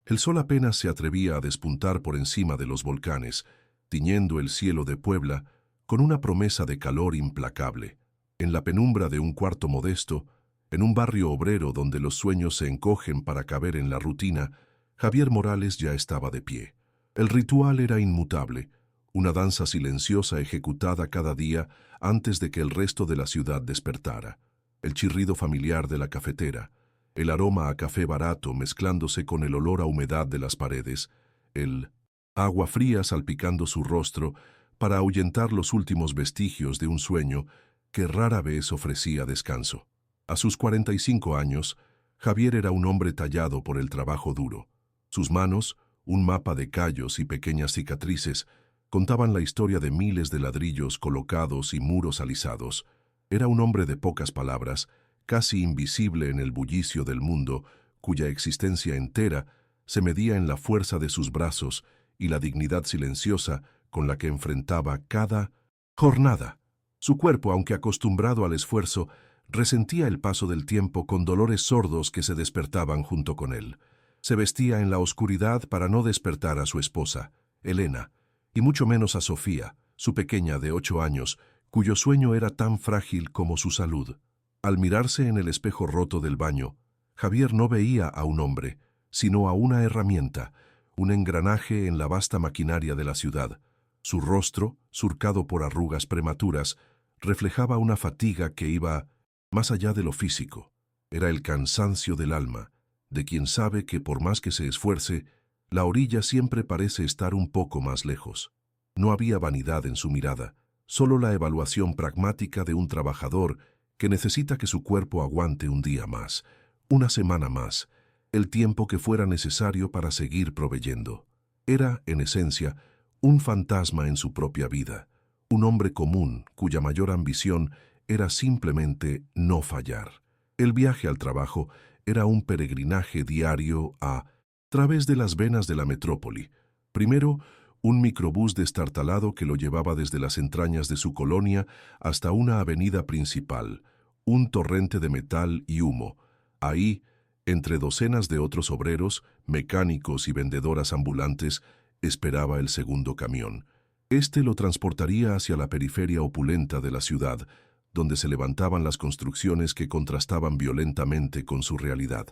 El sol apenas se atrevía a despuntar por encima de los volcanes, tiñendo el cielo de Puebla con una promesa de calor implacable. En la penumbra de un cuarto modesto, en un barrio obrero donde los sueños se encogen para caber en la rutina, Javier Morales ya estaba de pie. El ritual era inmutable, una danza silenciosa ejecutada cada día antes de que el resto de la ciudad despertara. El chirrido familiar de la cafetera, el aroma a café barato mezclándose con el olor a humedad de las paredes, el agua fría salpicando su rostro para ahuyentar los últimos vestigios de un sueño que rara vez ofrecía descanso. A sus 45 años, Javier era un hombre tallado por el trabajo duro. Sus manos, un mapa de callos y pequeñas cicatrices, contaban la historia de miles de ladrillos colocados y muros alisados. Era un hombre de pocas palabras, casi invisible en el bullicio del mundo, cuya existencia entera se medía en la fuerza de sus brazos y la dignidad silenciosa con la que enfrentaba cada jornada. Su cuerpo, aunque acostumbrado al esfuerzo, resentía el paso del tiempo con dolores sordos que se despertaban junto con él. Se vestía en la oscuridad para no despertar a su esposa, Elena, y mucho menos a Sofía, su pequeña de 8 años, cuyo sueño era tan frágil como su salud. Al mirarse en el espejo roto del baño, Javier no veía a un hombre, sino a una herramienta, un engranaje en la vasta maquinaria de la ciudad. Su rostro, surcado por arrugas prematuras, reflejaba una fatiga que iba más allá de lo físico. Era el cansancio del alma, de quien sabe que por más que se esfuerce, la orilla siempre parece estar un poco más lejos. No había vanidad en su mirada, solo la evaluación pragmática de un trabajador que necesita que su cuerpo aguante un día más, una semana más, el tiempo que fuera necesario para seguir proveyendo. Era, en esencia, un fantasma en su propia vida, un hombre común cuya mayor ambición era simplemente no fallar. El viaje al trabajo era un peregrinaje diario a través de las venas de la metrópoli. Primero, un microbús destartalado que lo llevaba desde las entrañas de su colonia hasta una avenida principal, un torrente de metal y humo. Ahí, entre docenas de otros obreros, mecánicos y vendedoras ambulantes, esperaba el segundo camión. Este lo transportaría hacia la periferia opulenta de la ciudad, donde se levantaban las construcciones que contrastaban violentamente con su realidad.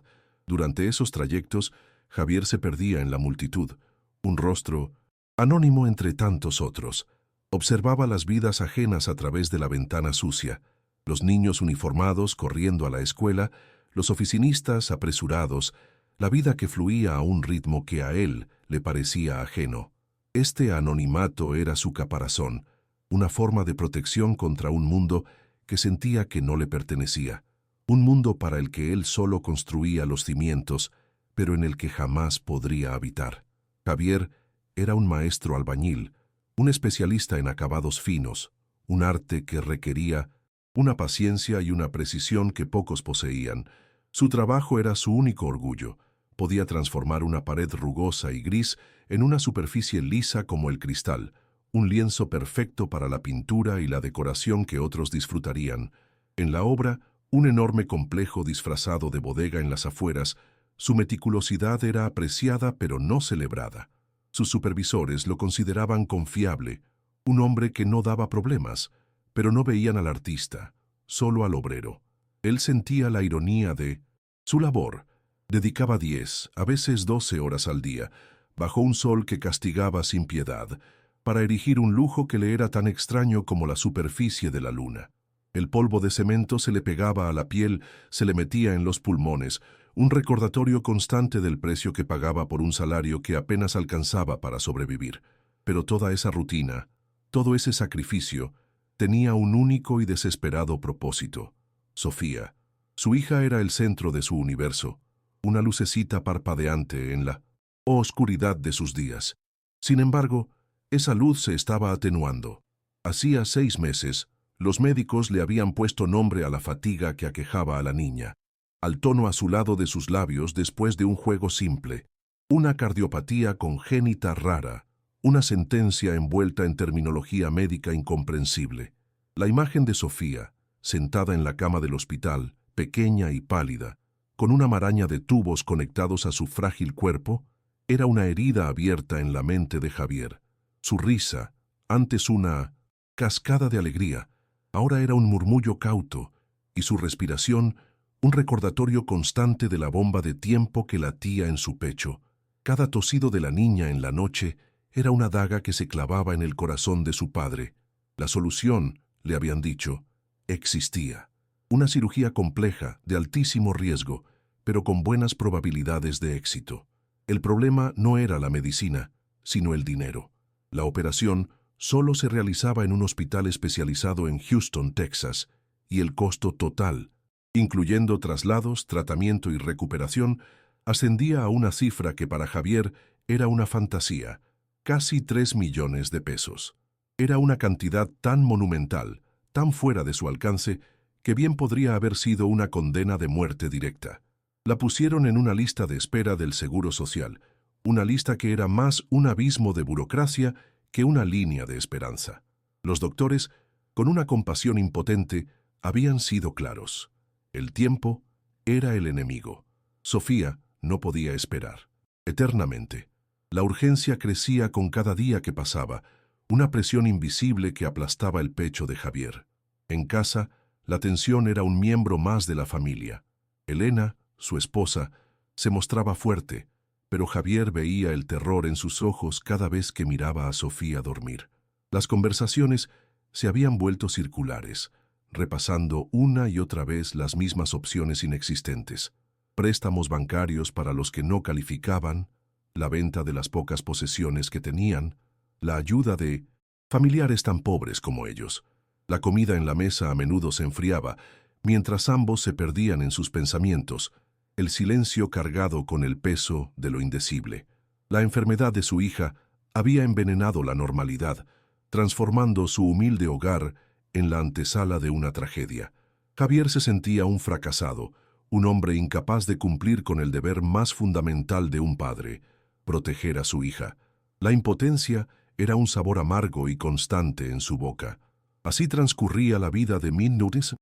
Durante esos trayectos, Javier se perdía en la multitud. Un rostro, anónimo entre tantos otros, observaba las vidas ajenas a través de la ventana sucia, los niños uniformados corriendo a la escuela, los oficinistas apresurados, la vida que fluía a un ritmo que a él le parecía ajeno. Este anonimato era su caparazón, una forma de protección contra un mundo que sentía que no le pertenecía, un mundo para el que él solo construía los cimientos, pero en el que jamás podría habitar. Javier era un maestro albañil, un especialista en acabados finos, un arte que requería una paciencia y una precisión que pocos poseían. Su trabajo era su único orgullo. Podía transformar una pared rugosa y gris en una superficie lisa como el cristal, un lienzo perfecto para la pintura y la decoración que otros disfrutarían. En la obra, un enorme complejo disfrazado de bodega en las afueras, su meticulosidad era apreciada pero no celebrada. Sus supervisores lo consideraban confiable, un hombre que no daba problemas, pero no veían al artista, solo al obrero. Él sentía la ironía de su labor. Dedicaba 10, a veces 12 horas al día, bajo un sol que castigaba sin piedad, para erigir un lujo que le era tan extraño como la superficie de la luna. El polvo de cemento se le pegaba a la piel, se le metía en los pulmones, un recordatorio constante del precio que pagaba por un salario que apenas alcanzaba para sobrevivir. Pero toda esa rutina, todo ese sacrificio, tenía un único y desesperado propósito. Sofía. Su hija era el centro de su universo, una lucecita parpadeante en la oscuridad de sus días. Sin embargo, esa luz se estaba atenuando. Hacía 6 meses, los médicos le habían puesto nombre a la fatiga que aquejaba a la niña, al tono azulado de sus labios después de un juego simple, una cardiopatía congénita rara, una sentencia envuelta en terminología médica incomprensible. La imagen de Sofía, sentada en la cama del hospital, pequeña y pálida, con una maraña de tubos conectados a su frágil cuerpo, Era una herida abierta en la mente de Javier. Su risa, antes una cascada de alegría, ahora era un murmullo cauto, y su respiración, un recordatorio constante de la bomba de tiempo que latía en su pecho. Cada tosido de la niña en la noche era una daga que se clavaba en el corazón de su padre. La solución, le habían dicho, existía. Una cirugía compleja, de altísimo riesgo, pero con buenas probabilidades de éxito. El problema no era la medicina, sino el dinero. La operación solo se realizaba en un hospital especializado en Houston, Texas, y el costo total, incluyendo traslados, tratamiento y recuperación, ascendía a una cifra que para Javier era una fantasía, casi 3 millones de pesos. Era una cantidad tan monumental, tan fuera de su alcance, que bien podría haber sido una condena de muerte directa. La pusieron en una lista de espera del Seguro Social, una lista que era más un abismo de burocracia que una línea de esperanza. Los doctores, con una compasión impotente, habían sido claros. El tiempo era el enemigo. Sofía no podía esperar. Eternamente. La urgencia crecía con cada día que pasaba, una presión invisible que aplastaba el pecho de Javier. En casa, la tensión era un miembro más de la familia. Elena, su esposa, se mostraba fuerte, pero Javier veía el terror en sus ojos cada vez que miraba a Sofía dormir. Las conversaciones se habían vuelto circulares, repasando una y otra vez las mismas opciones inexistentes. Préstamos bancarios para los que no calificaban, la venta de las pocas posesiones que tenían, la ayuda de familiares tan pobres como ellos. La comida en la mesa a menudo se enfriaba, mientras ambos se perdían en sus pensamientos, el silencio cargado con el peso de lo indecible. La enfermedad de su hija había envenenado la normalidad, transformando su humilde hogar en la antesala de una tragedia. Javier se sentía un fracasado, un hombre incapaz de cumplir con el deber más fundamental de un padre, proteger a su hija. La impotencia era un sabor amargo y constante en su boca. Así transcurría la vida de Nunes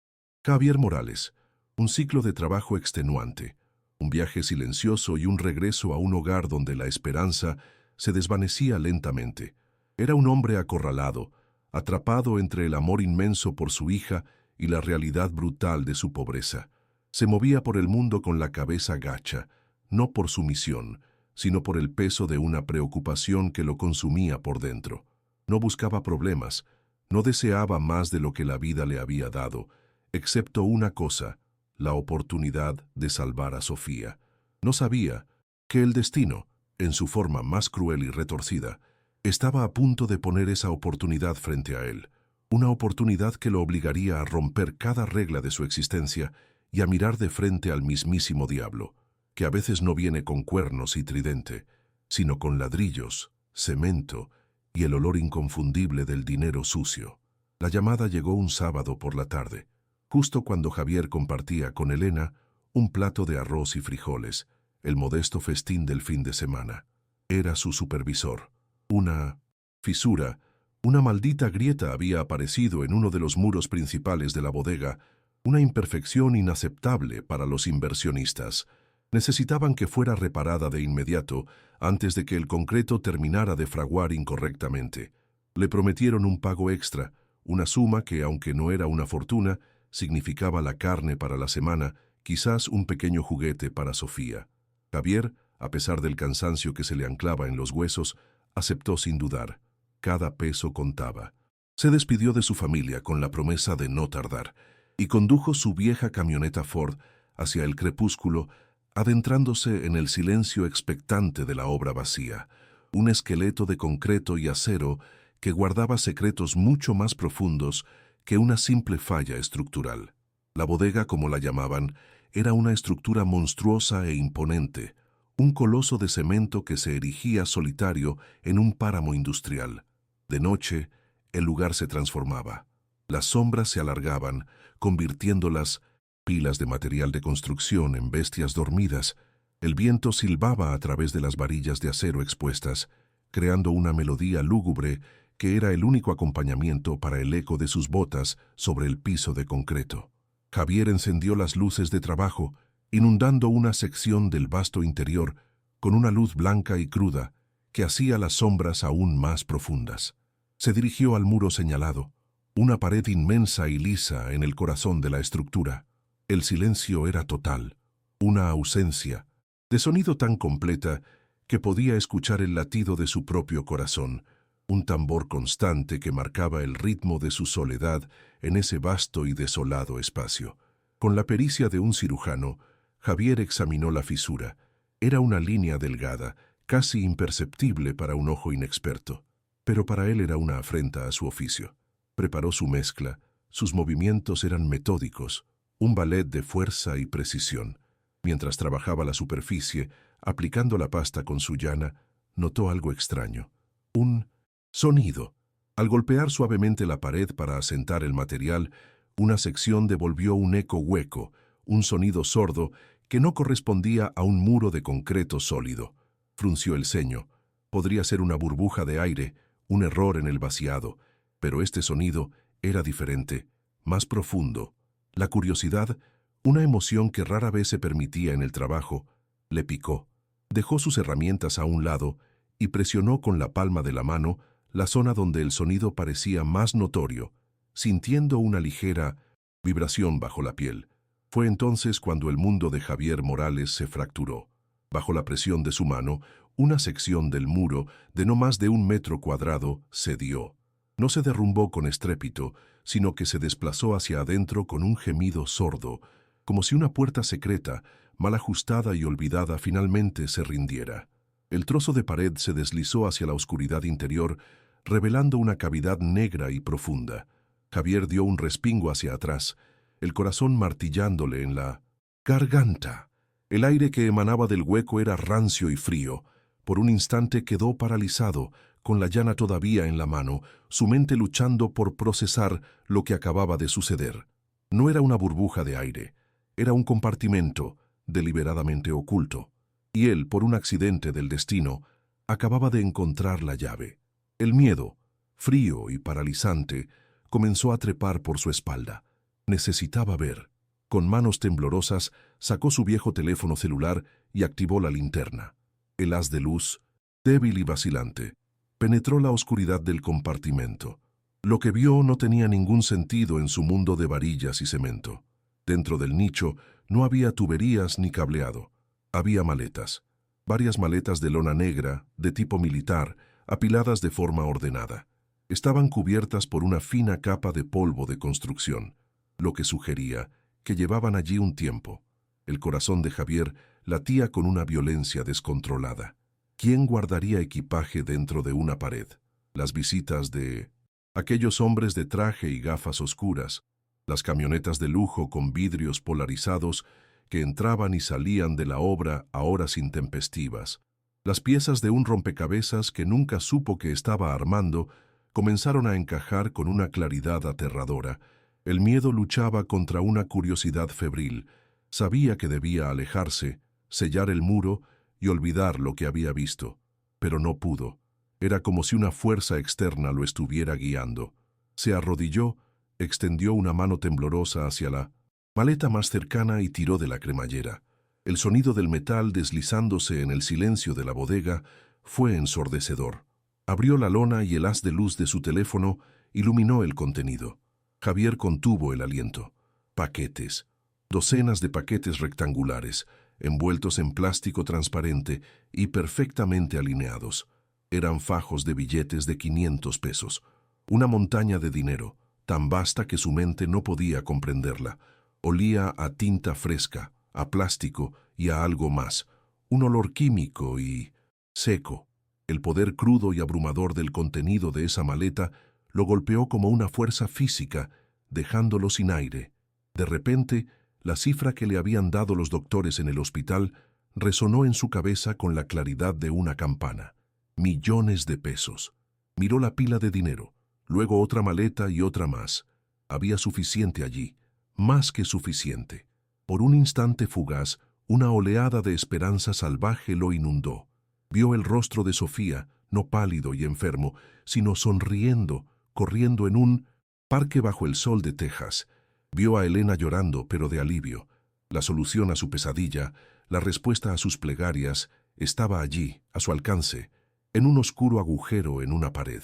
Javier Morales, un ciclo de trabajo extenuante, un viaje silencioso y un regreso a un hogar donde la esperanza se desvanecía lentamente. Era un hombre acorralado, atrapado entre el amor inmenso por su hija y la realidad brutal de su pobreza. Se movía por el mundo con la cabeza gacha, no por su misión, sino por el peso de una preocupación que lo consumía por dentro. No buscaba problemas, no deseaba más de lo que la vida le había dado, excepto una cosa, la oportunidad de salvar a Sofía. No sabía que el destino, en su forma más cruel y retorcida, estaba a punto de poner esa oportunidad frente a él, una oportunidad que lo obligaría a romper cada regla de su existencia y a mirar de frente al mismísimo diablo, que a veces no viene con cuernos y tridente, sino con ladrillos, cemento y el olor inconfundible del dinero sucio. La llamada llegó un sábado por la tarde, justo cuando Javier compartía con Elena un plato de arroz y frijoles, el modesto festín del fin de semana. Era su supervisor. Una fisura, una maldita grieta había aparecido en uno de los muros principales de la bodega, una imperfección inaceptable para los inversionistas. Necesitaban que fuera reparada de inmediato antes de que el concreto terminara de fraguar incorrectamente. Le prometieron un pago extra, una suma que, aunque no era una fortuna, significaba la carne para la semana, quizás un pequeño juguete para Sofía. Javier, a pesar del cansancio que se le anclaba en los huesos, aceptó sin dudar. Cada peso contaba. Se despidió de su familia con la promesa de no tardar, y condujo su vieja camioneta Ford hacia el crepúsculo, adentrándose en el silencio expectante de la obra vacía, un esqueleto de concreto y acero que guardaba secretos mucho más profundos que una simple falla estructural. La bodega, como la llamaban, era una estructura monstruosa e imponente, un coloso de cemento que se erigía solitario en un páramo industrial. De noche, el lugar se transformaba. Las sombras se alargaban, convirtiéndolas pilas de material de construcción en bestias dormidas. El viento silbaba a través de las varillas de acero expuestas, creando una melodía lúgubre que era el único acompañamiento para el eco de sus botas sobre el piso de concreto. Javier encendió las luces de trabajo, inundando una sección del vasto interior con una luz blanca y cruda que hacía las sombras aún más profundas. Se dirigió al muro señalado, una pared inmensa y lisa en el corazón de la estructura. El silencio era total, una ausencia, de sonido tan completa que podía escuchar el latido de su propio corazón, un tambor constante que marcaba el ritmo de su soledad en ese vasto y desolado espacio. Con la pericia de un cirujano, Javier examinó la fisura. Era una línea delgada, casi imperceptible para un ojo inexperto, pero para él era una afrenta a su oficio. Preparó su mezcla, sus movimientos eran metódicos, un ballet de fuerza y precisión. Mientras trabajaba la superficie, aplicando la pasta con su llana, notó algo extraño. Un sonido. Al golpear suavemente la pared para asentar el material, una sección devolvió un eco hueco, un sonido sordo que no correspondía a un muro de concreto sólido. Frunció el ceño. Podría ser una burbuja de aire, un error en el vaciado, pero este sonido era diferente, más profundo. La curiosidad, una emoción que rara vez se permitía en el trabajo, le picó. Dejó sus herramientas a un lado y presionó con la palma de la mano la zona donde el sonido parecía más notorio, sintiendo una ligera vibración bajo la piel. Fue entonces cuando el mundo de Javier Morales se fracturó. Bajo la presión de su mano, una sección del muro, de no más de 1 metro cuadrado, cedió. No se derrumbó con estrépito, sino que se desplazó hacia adentro con un gemido sordo, como si una puerta secreta, mal ajustada y olvidada, finalmente se rindiera. El trozo de pared se deslizó hacia la oscuridad interior, revelando una cavidad negra y profunda. Javier dio un respingo hacia atrás, el corazón martillándole en la garganta. El aire que emanaba del hueco era rancio y frío. Por un instante quedó paralizado, con la llana todavía en la mano, su mente luchando por procesar lo que acababa de suceder. No era una burbuja de aire, era un compartimento deliberadamente oculto, y él, por un accidente del destino, acababa de encontrar la llave. El miedo, frío y paralizante, comenzó a trepar por su espalda. Necesitaba ver. Con manos temblorosas, sacó su viejo teléfono celular y activó la linterna. El haz de luz, débil y vacilante, penetró la oscuridad del compartimento. Lo que vio no tenía ningún sentido en su mundo de varillas y cemento. Dentro del nicho no había tuberías ni cableado. Había maletas. Varias maletas de lona negra, de tipo militar, apiladas de forma ordenada. Estaban cubiertas por una fina capa de polvo de construcción, lo que sugería que llevaban allí un tiempo. El corazón de Javier latía con una violencia descontrolada. ¿Quién guardaría equipaje dentro de una pared? Las visitas de aquellos hombres de traje y gafas oscuras, las camionetas de lujo con vidrios polarizados que entraban y salían de la obra a horas intempestivas. Las piezas de un rompecabezas que nunca supo que estaba armando comenzaron a encajar con una claridad aterradora. El miedo luchaba contra una curiosidad febril. Sabía que debía alejarse, sellar el muro y olvidar lo que había visto, pero no pudo. Era como si una fuerza externa lo estuviera guiando. Se arrodilló, extendió una mano temblorosa hacia la maleta más cercana y tiró de la cremallera. El sonido del metal deslizándose en el silencio de la bodega fue ensordecedor. Abrió la lona y el haz de luz de su teléfono iluminó el contenido. Javier contuvo el aliento. Paquetes. Docenas de paquetes rectangulares, envueltos en plástico transparente y perfectamente alineados. Eran fajos de billetes de 500 pesos. Una montaña de dinero, tan vasta que su mente no podía comprenderla. Olía a tinta fresca, a plástico y a algo más. Un olor químico y seco. El poder crudo y abrumador del contenido de esa maleta lo golpeó como una fuerza física, dejándolo sin aire. De repente, la cifra que le habían dado los doctores en el hospital resonó en su cabeza con la claridad de una campana. Millones de pesos. Miró la pila de dinero, luego otra maleta y otra más. Había suficiente allí, más que suficiente. Por un instante fugaz, una oleada de esperanza salvaje lo inundó. Vio el rostro de Sofía, no pálido y enfermo, sino sonriendo, corriendo en un parque bajo el sol de Texas. Vio a Elena llorando, pero de alivio. La solución a su pesadilla, la respuesta a sus plegarias, estaba allí, a su alcance, en un oscuro agujero en una pared.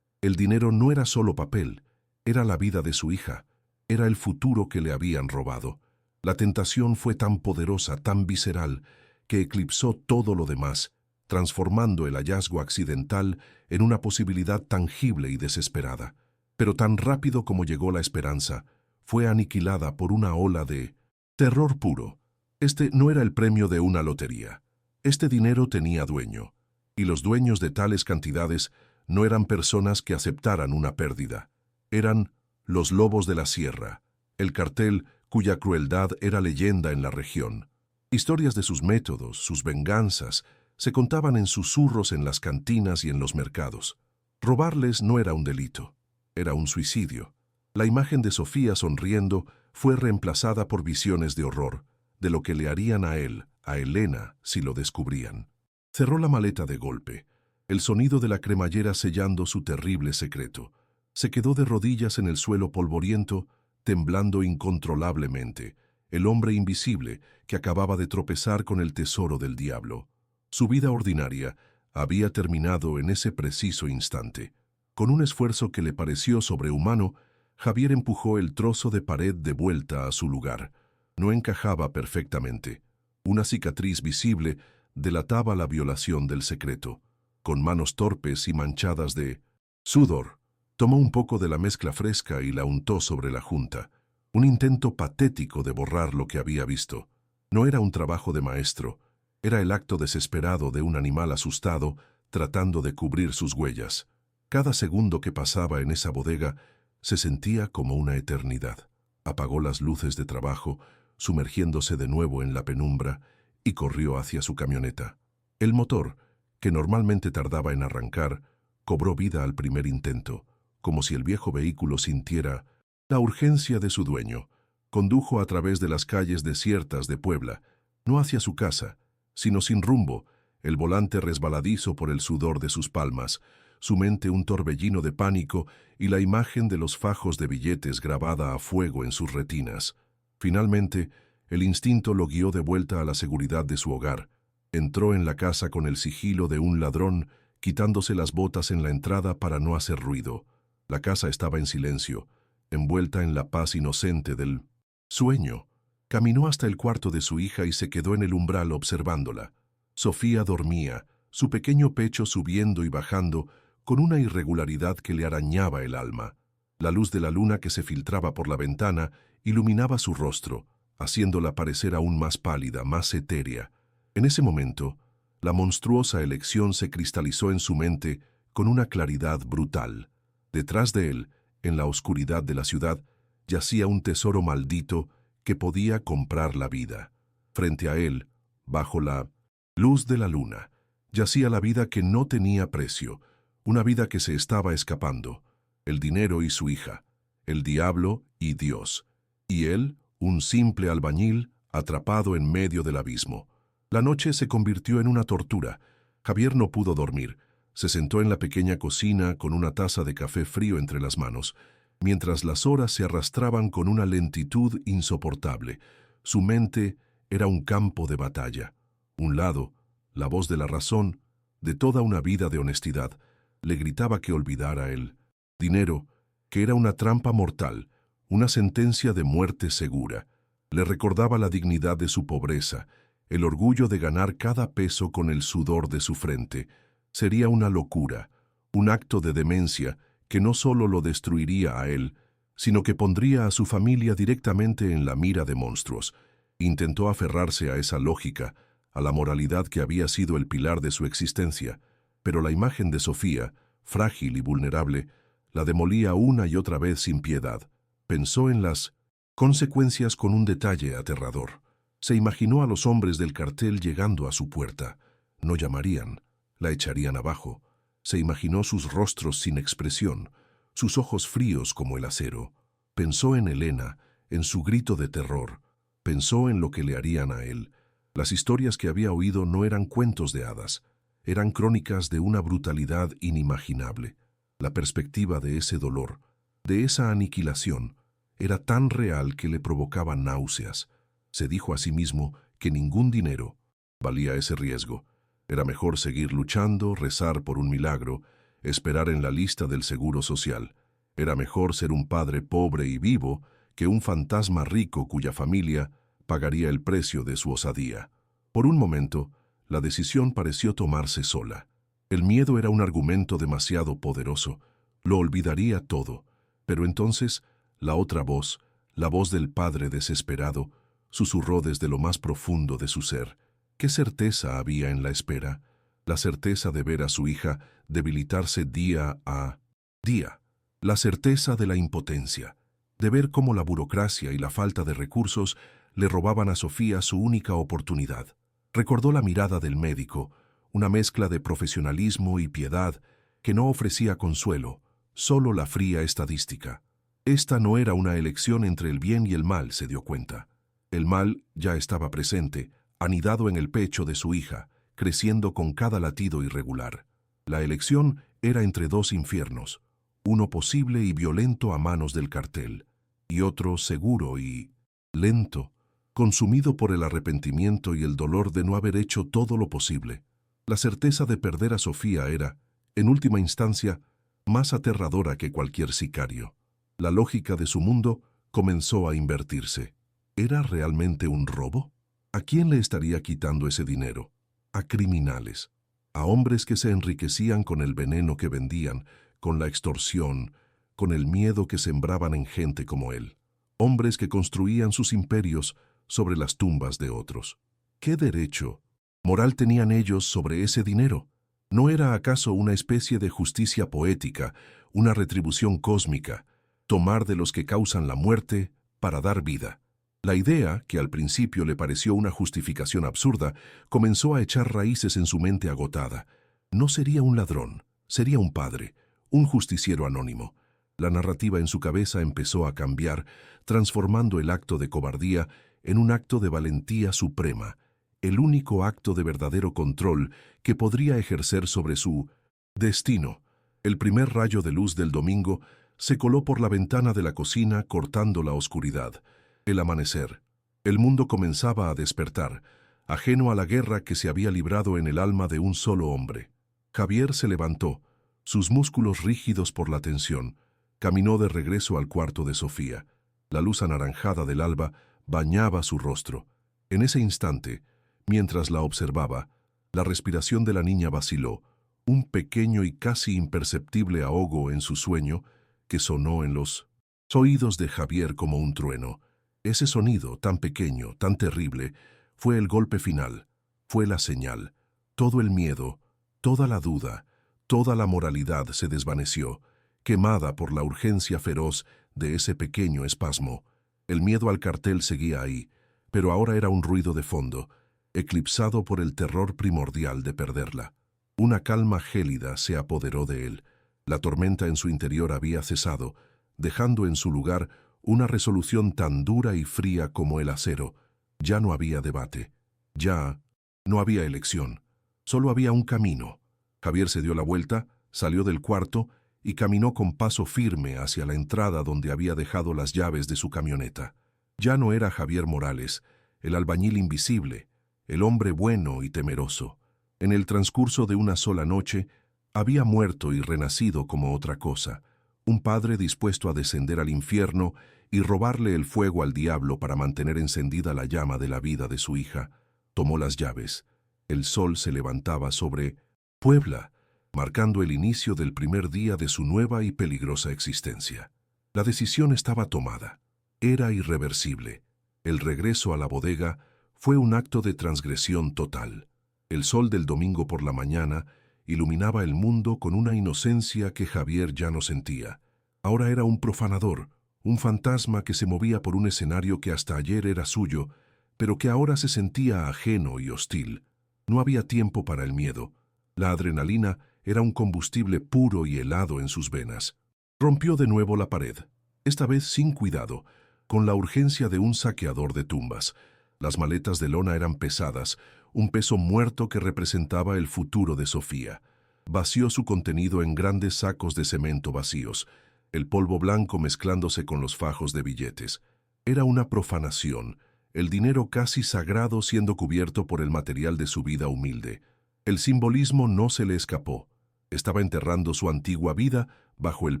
El dinero no era solo papel, era la vida de su hija, era el futuro que le habían robado. La tentación fue tan poderosa, tan visceral, que eclipsó todo lo demás, transformando el hallazgo accidental en una posibilidad tangible y desesperada. Pero tan rápido como llegó la esperanza, fue aniquilada por una ola de terror puro. Este no era el premio de una lotería. Este dinero tenía dueño, y los dueños de tales cantidades no eran personas que aceptaran una pérdida. Eran los lobos de la sierra, el cartel cuya crueldad era leyenda en la región. Historias de sus métodos, sus venganzas, se contaban en susurros en las cantinas y en los mercados. Robarles no era un delito, era un suicidio. La imagen de Sofía sonriendo fue reemplazada por visiones de horror, de lo que le harían a él, a Elena, si lo descubrían. Cerró la maleta de golpe, el sonido de la cremallera sellando su terrible secreto. Se quedó de rodillas en el suelo polvoriento, temblando incontrolablemente, el hombre invisible que acababa de tropezar con el tesoro del diablo. Su vida ordinaria había terminado en ese preciso instante. Con un esfuerzo que le pareció sobrehumano, Javier empujó el trozo de pared de vuelta a su lugar. No encajaba perfectamente. Una cicatriz visible delataba la violación del secreto. Con manos torpes y manchadas de sudor, tomó un poco de la mezcla fresca y la untó sobre la junta. Un intento patético de borrar lo que había visto. No era un trabajo de maestro, era el acto desesperado de un animal asustado tratando de cubrir sus huellas. Cada segundo que pasaba en esa bodega se sentía como una eternidad. Apagó las luces de trabajo, sumergiéndose de nuevo en la penumbra, y corrió hacia su camioneta. El motor, que normalmente tardaba en arrancar, cobró vida al primer intento, como si el viejo vehículo sintiera la urgencia de su dueño. Condujo a través de las calles desiertas de Puebla, no hacia su casa, sino sin rumbo, el volante resbaladizo por el sudor de sus palmas, su mente un torbellino de pánico y la imagen de los fajos de billetes grabada a fuego en sus retinas. Finalmente, el instinto lo guió de vuelta a la seguridad de su hogar. Entró en la casa con el sigilo de un ladrón, quitándose las botas en la entrada para no hacer ruido. La casa estaba en silencio, envuelta en la paz inocente del sueño. Caminó hasta el cuarto de su hija y se quedó en el umbral observándola. Sofía dormía, su pequeño pecho subiendo y bajando, con una irregularidad que le arañaba el alma. La luz de la luna que se filtraba por la ventana iluminaba su rostro, haciéndola parecer aún más pálida, más etérea. En ese momento, la monstruosa elección se cristalizó en su mente con una claridad brutal. Detrás de él, en la oscuridad de la ciudad, yacía un tesoro maldito que podía comprar la vida. Frente a él, bajo la luz de la luna, yacía la vida que no tenía precio, una vida que se estaba escapando, el dinero y su hija, el diablo y Dios, y él, un simple albañil atrapado en medio del abismo. La noche se convirtió en una tortura. Javier no pudo dormir. Se sentó en la pequeña cocina con una taza de café frío entre las manos, mientras las horas se arrastraban con una lentitud insoportable. Su mente era un campo de batalla. Un lado, la voz de la razón, de toda una vida de honestidad, le gritaba que olvidara el dinero, que era una trampa mortal, una sentencia de muerte segura. Le recordaba la dignidad de su pobreza, el orgullo de ganar cada peso con el sudor de su frente. Sería una locura, un acto de demencia que no solo lo destruiría a él, sino que pondría a su familia directamente en la mira de monstruos. Intentó aferrarse a esa lógica, a la moralidad que había sido el pilar de su existencia, pero la imagen de Sofía, frágil y vulnerable, la demolía una y otra vez sin piedad. Pensó en las consecuencias con un detalle aterrador. Se imaginó a los hombres del cartel llegando a su puerta. No llamarían, la echarían abajo. Se imaginó sus rostros sin expresión, sus ojos fríos como el acero. Pensó en Elena, en su grito de terror. Pensó en lo que le harían a él. Las historias que había oído no eran cuentos de hadas, eran crónicas de una brutalidad inimaginable. La perspectiva de ese dolor, de esa aniquilación, era tan real que le provocaba náuseas. Se dijo a sí mismo que ningún dinero valía ese riesgo. Era mejor seguir luchando, rezar por un milagro, esperar en la lista del Seguro Social. Era mejor ser un padre pobre y vivo que un fantasma rico cuya familia pagaría el precio de su osadía. Por un momento, la decisión pareció tomarse sola. El miedo era un argumento demasiado poderoso. Lo olvidaría todo. Pero entonces, la otra voz, la voz del padre desesperado, susurró desde lo más profundo de su ser. ¿Qué certeza había en la espera? La certeza de ver a su hija debilitarse día a día. La certeza de la impotencia, de ver cómo la burocracia y la falta de recursos le robaban a Sofía su única oportunidad. Recordó la mirada del médico, una mezcla de profesionalismo y piedad que no ofrecía consuelo, solo la fría estadística. Esta no era una elección entre el bien y el mal, se dio cuenta. El mal ya estaba presente, anidado en el pecho de su hija, creciendo con cada latido irregular. La elección era entre dos infiernos, uno posible y violento a manos del cartel, y otro seguro y lento, consumido por el arrepentimiento y el dolor de no haber hecho todo lo posible. La certeza de perder a Sofía era, en última instancia, más aterradora que cualquier sicario. La lógica de su mundo comenzó a invertirse. ¿Era realmente un robo? ¿A quién le estaría quitando ese dinero? A criminales, a hombres que se enriquecían con el veneno que vendían, con la extorsión, con el miedo que sembraban en gente como él. Hombres que construían sus imperios sobre las tumbas de otros. ¿Qué derecho moral tenían ellos sobre ese dinero? ¿No era acaso una especie de justicia poética, una retribución cósmica, tomar de los que causan la muerte para dar vida? La idea, que al principio le pareció una justificación absurda, comenzó a echar raíces en su mente agotada. No sería un ladrón, sería un padre, un justiciero anónimo. La narrativa en su cabeza empezó a cambiar, transformando el acto de cobardía en un acto de valentía suprema, el único acto de verdadero control que podría ejercer sobre su destino. El primer rayo de luz del domingo se coló por la ventana de la cocina cortando la oscuridad. El amanecer. El mundo comenzaba a despertar, ajeno a la guerra que se había librado en el alma de un solo hombre. Javier se levantó, sus músculos rígidos por la tensión. Caminó de regreso al cuarto de Sofía. La luz anaranjada del alba bañaba su rostro. En ese instante, mientras la observaba, la respiración de la niña vaciló, un pequeño y casi imperceptible ahogo en su sueño que sonó en los oídos de Javier como un trueno. Ese sonido, tan pequeño, tan terrible, fue el golpe final, fue la señal. Todo el miedo, toda la duda, toda la moralidad se desvaneció, quemada por la urgencia feroz de ese pequeño espasmo. El miedo al cartel seguía ahí, pero ahora era un ruido de fondo, eclipsado por el terror primordial de perderla. Una calma gélida se apoderó de él. La tormenta en su interior había cesado, dejando en su lugar una resolución tan dura y fría como el acero. Ya no había debate. Ya no había elección. Solo había un camino. Javier se dio la vuelta, salió del cuarto y caminó con paso firme hacia la entrada donde había dejado las llaves de su camioneta. Ya no era Javier Morales, el albañil invisible, el hombre bueno y temeroso. En el transcurso de una sola noche, había muerto y renacido como otra cosa, un padre dispuesto a descender al infierno y robarle el fuego al diablo para mantener encendida la llama de la vida de su hija. Tomó las llaves. El sol se levantaba sobre Puebla, marcando el inicio del primer día de su nueva y peligrosa existencia. La decisión estaba tomada. Era irreversible. El regreso a la bodega fue un acto de transgresión total. El sol del domingo por la mañana iluminaba el mundo con una inocencia que Javier ya no sentía. Ahora era un profanador, un fantasma que se movía por un escenario que hasta ayer era suyo, pero que ahora se sentía ajeno y hostil. No había tiempo para el miedo. La adrenalina era un combustible puro y helado en sus venas. Rompió de nuevo la pared, esta vez sin cuidado, con la urgencia de un saqueador de tumbas. Las maletas de lona eran pesadas, un peso muerto que representaba el futuro de Sofía. Vació su contenido en grandes sacos de cemento vacíos, el polvo blanco mezclándose con los fajos de billetes. Era una profanación, el dinero casi sagrado siendo cubierto por el material de su vida humilde. El simbolismo no se le escapó. Estaba enterrando su antigua vida bajo el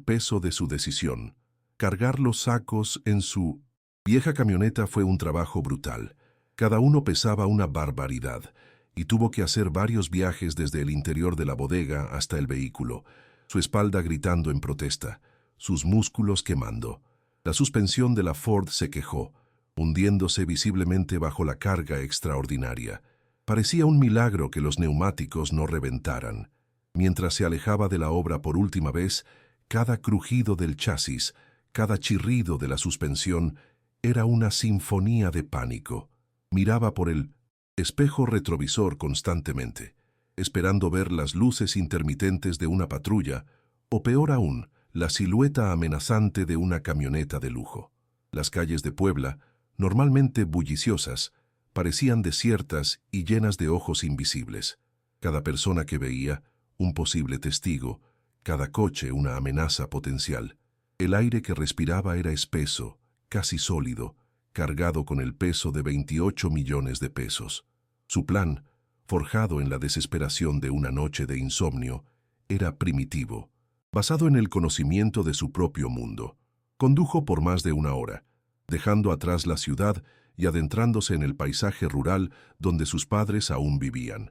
peso de su decisión. Cargar los sacos en su vieja camioneta fue un trabajo brutal. Cada uno pesaba una barbaridad, y tuvo que hacer varios viajes desde el interior de la bodega hasta el vehículo, su espalda gritando en protesta, sus músculos quemando. La suspensión de la Ford se quejó, hundiéndose visiblemente bajo la carga extraordinaria. Parecía un milagro que los neumáticos no reventaran. Mientras se alejaba de la obra por última vez, cada crujido del chasis, cada chirrido de la suspensión, era una sinfonía de pánico. Miraba por el espejo retrovisor constantemente, esperando ver las luces intermitentes de una patrulla, o peor aún, la silueta amenazante de una camioneta de lujo. Las calles de Puebla, normalmente bulliciosas, parecían desiertas y llenas de ojos invisibles. Cada persona que veía, un posible testigo, cada coche una amenaza potencial. El aire que respiraba era espeso, casi sólido, cargado con el peso de 28 millones de pesos. Su plan, forjado en la desesperación de una noche de insomnio, era primitivo, basado en el conocimiento de su propio mundo. Condujo por más de una hora, dejando atrás la ciudad y adentrándose en el paisaje rural donde sus padres aún vivían.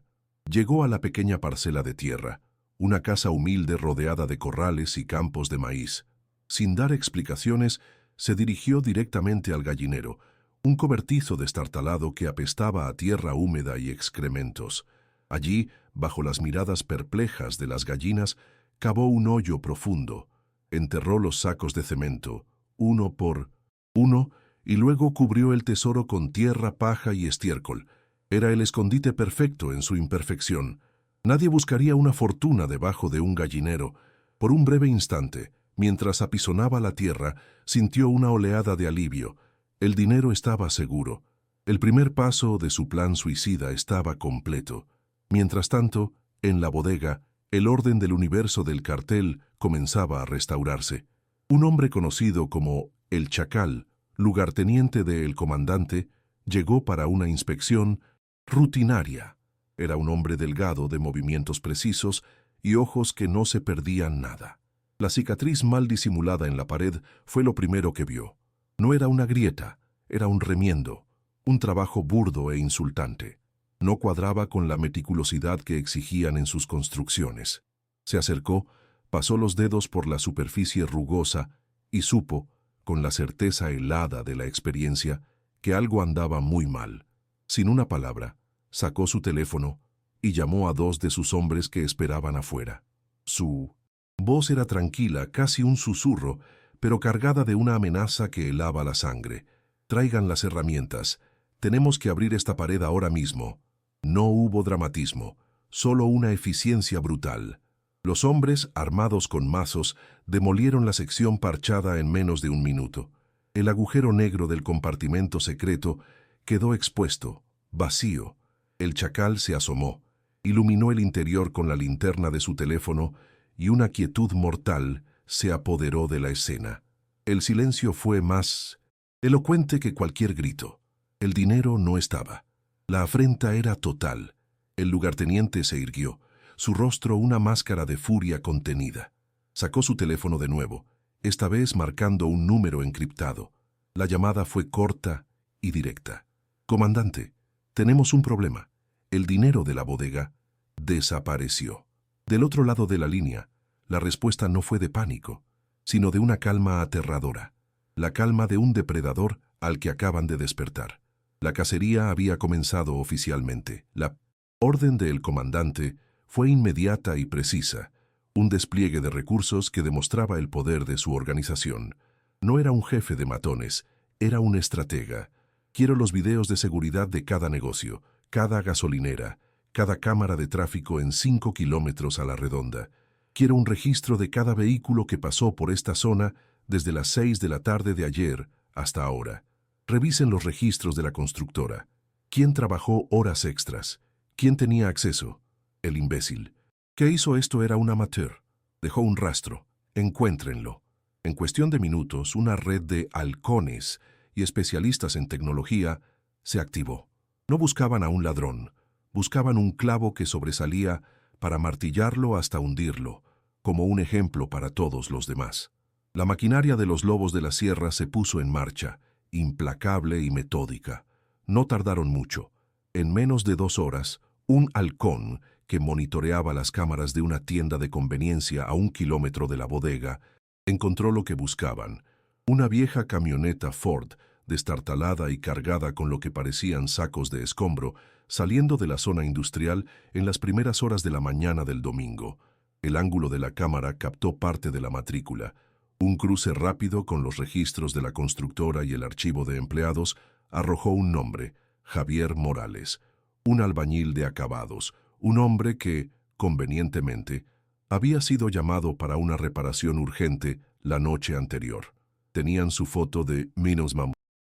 Llegó a la pequeña parcela de tierra, una casa humilde rodeada de corrales y campos de maíz. Sin dar explicaciones, se dirigió directamente al gallinero, un cobertizo destartalado que apestaba a tierra húmeda y excrementos. Allí, bajo las miradas perplejas de las gallinas, cavó un hoyo profundo, enterró los sacos de cemento, uno por uno, y luego cubrió el tesoro con tierra, paja y estiércol. Era el escondite perfecto en su imperfección. Nadie buscaría una fortuna debajo de un gallinero. Por un breve instante, mientras apisonaba la tierra, sintió una oleada de alivio. El dinero estaba seguro. El primer paso de su plan suicida estaba completo. Mientras tanto, en la bodega, el orden del universo del cartel comenzaba a restaurarse. Un hombre conocido como El Chacal, lugarteniente del comandante, llegó para una inspección rutinaria. Era un hombre delgado, de movimientos precisos y ojos que no se perdían nada. La cicatriz mal disimulada en la pared fue lo primero que vio. No era una grieta, era un remiendo, un trabajo burdo e insultante. No cuadraba con la meticulosidad que exigían en sus construcciones. Se acercó, pasó los dedos por la superficie rugosa y supo, con la certeza helada de la experiencia, que algo andaba muy mal. Sin una palabra, sacó su teléfono y llamó a dos de sus hombres que esperaban afuera. Su voz era tranquila, casi un susurro, pero cargada de una amenaza que helaba la sangre. «Traigan las herramientas. Tenemos que abrir esta pared ahora mismo». No hubo dramatismo, solo una eficiencia brutal. Los hombres, armados con mazos, demolieron la sección parchada en menos de un minuto. El agujero negro del compartimento secreto quedó expuesto, vacío. El chacal se asomó, iluminó el interior con la linterna de su teléfono y una quietud mortal se apoderó de la escena. El silencio fue más elocuente que cualquier grito. El dinero no estaba. La afrenta era total. El lugarteniente se irguió, su rostro una máscara de furia contenida. Sacó su teléfono de nuevo, esta vez marcando un número encriptado. La llamada fue corta y directa. «Comandante, tenemos un problema. El dinero de la bodega desapareció». Del otro lado de la línea, la respuesta no fue de pánico, sino de una calma aterradora. La calma de un depredador al que acaban de despertar. La cacería había comenzado oficialmente. La orden del comandante fue inmediata y precisa, un despliegue de recursos que demostraba el poder de su organización. No era un jefe de matones, era un estratega. Quiero los videos de seguridad de cada negocio, cada gasolinera, cada cámara de tráfico en 5 kilómetros a la redonda. Quiero un registro de cada vehículo que pasó por esta zona desde las 6 de la tarde de ayer hasta ahora. Revisen los registros de la constructora. ¿Quién trabajó horas extras? ¿Quién tenía acceso? El imbécil. ¿Qué hizo esto? Era un amateur. Dejó un rastro. Encuéntrenlo. En cuestión de minutos, una red de halcones y especialistas en tecnología se activó. No buscaban a un ladrón. Buscaban un clavo que sobresalía para martillarlo hasta hundirlo, como un ejemplo para todos los demás. La maquinaria de los lobos de la sierra se puso en marcha, implacable y metódica. No tardaron mucho. En menos de 2 horas, un halcón que monitoreaba las cámaras de una tienda de conveniencia a 1 kilómetro de la bodega encontró lo que buscaban: una vieja camioneta Ford, destartalada y cargada con lo que parecían sacos de escombro, saliendo de la zona industrial en las primeras horas de la mañana del domingo. El ángulo de la cámara captó parte de la matrícula. Un cruce rápido con los registros de la constructora y el archivo de empleados arrojó un nombre: Javier Morales, un albañil de acabados, un hombre que, convenientemente, había sido llamado para una reparación urgente la noche anterior. Tenían su foto de Minusma,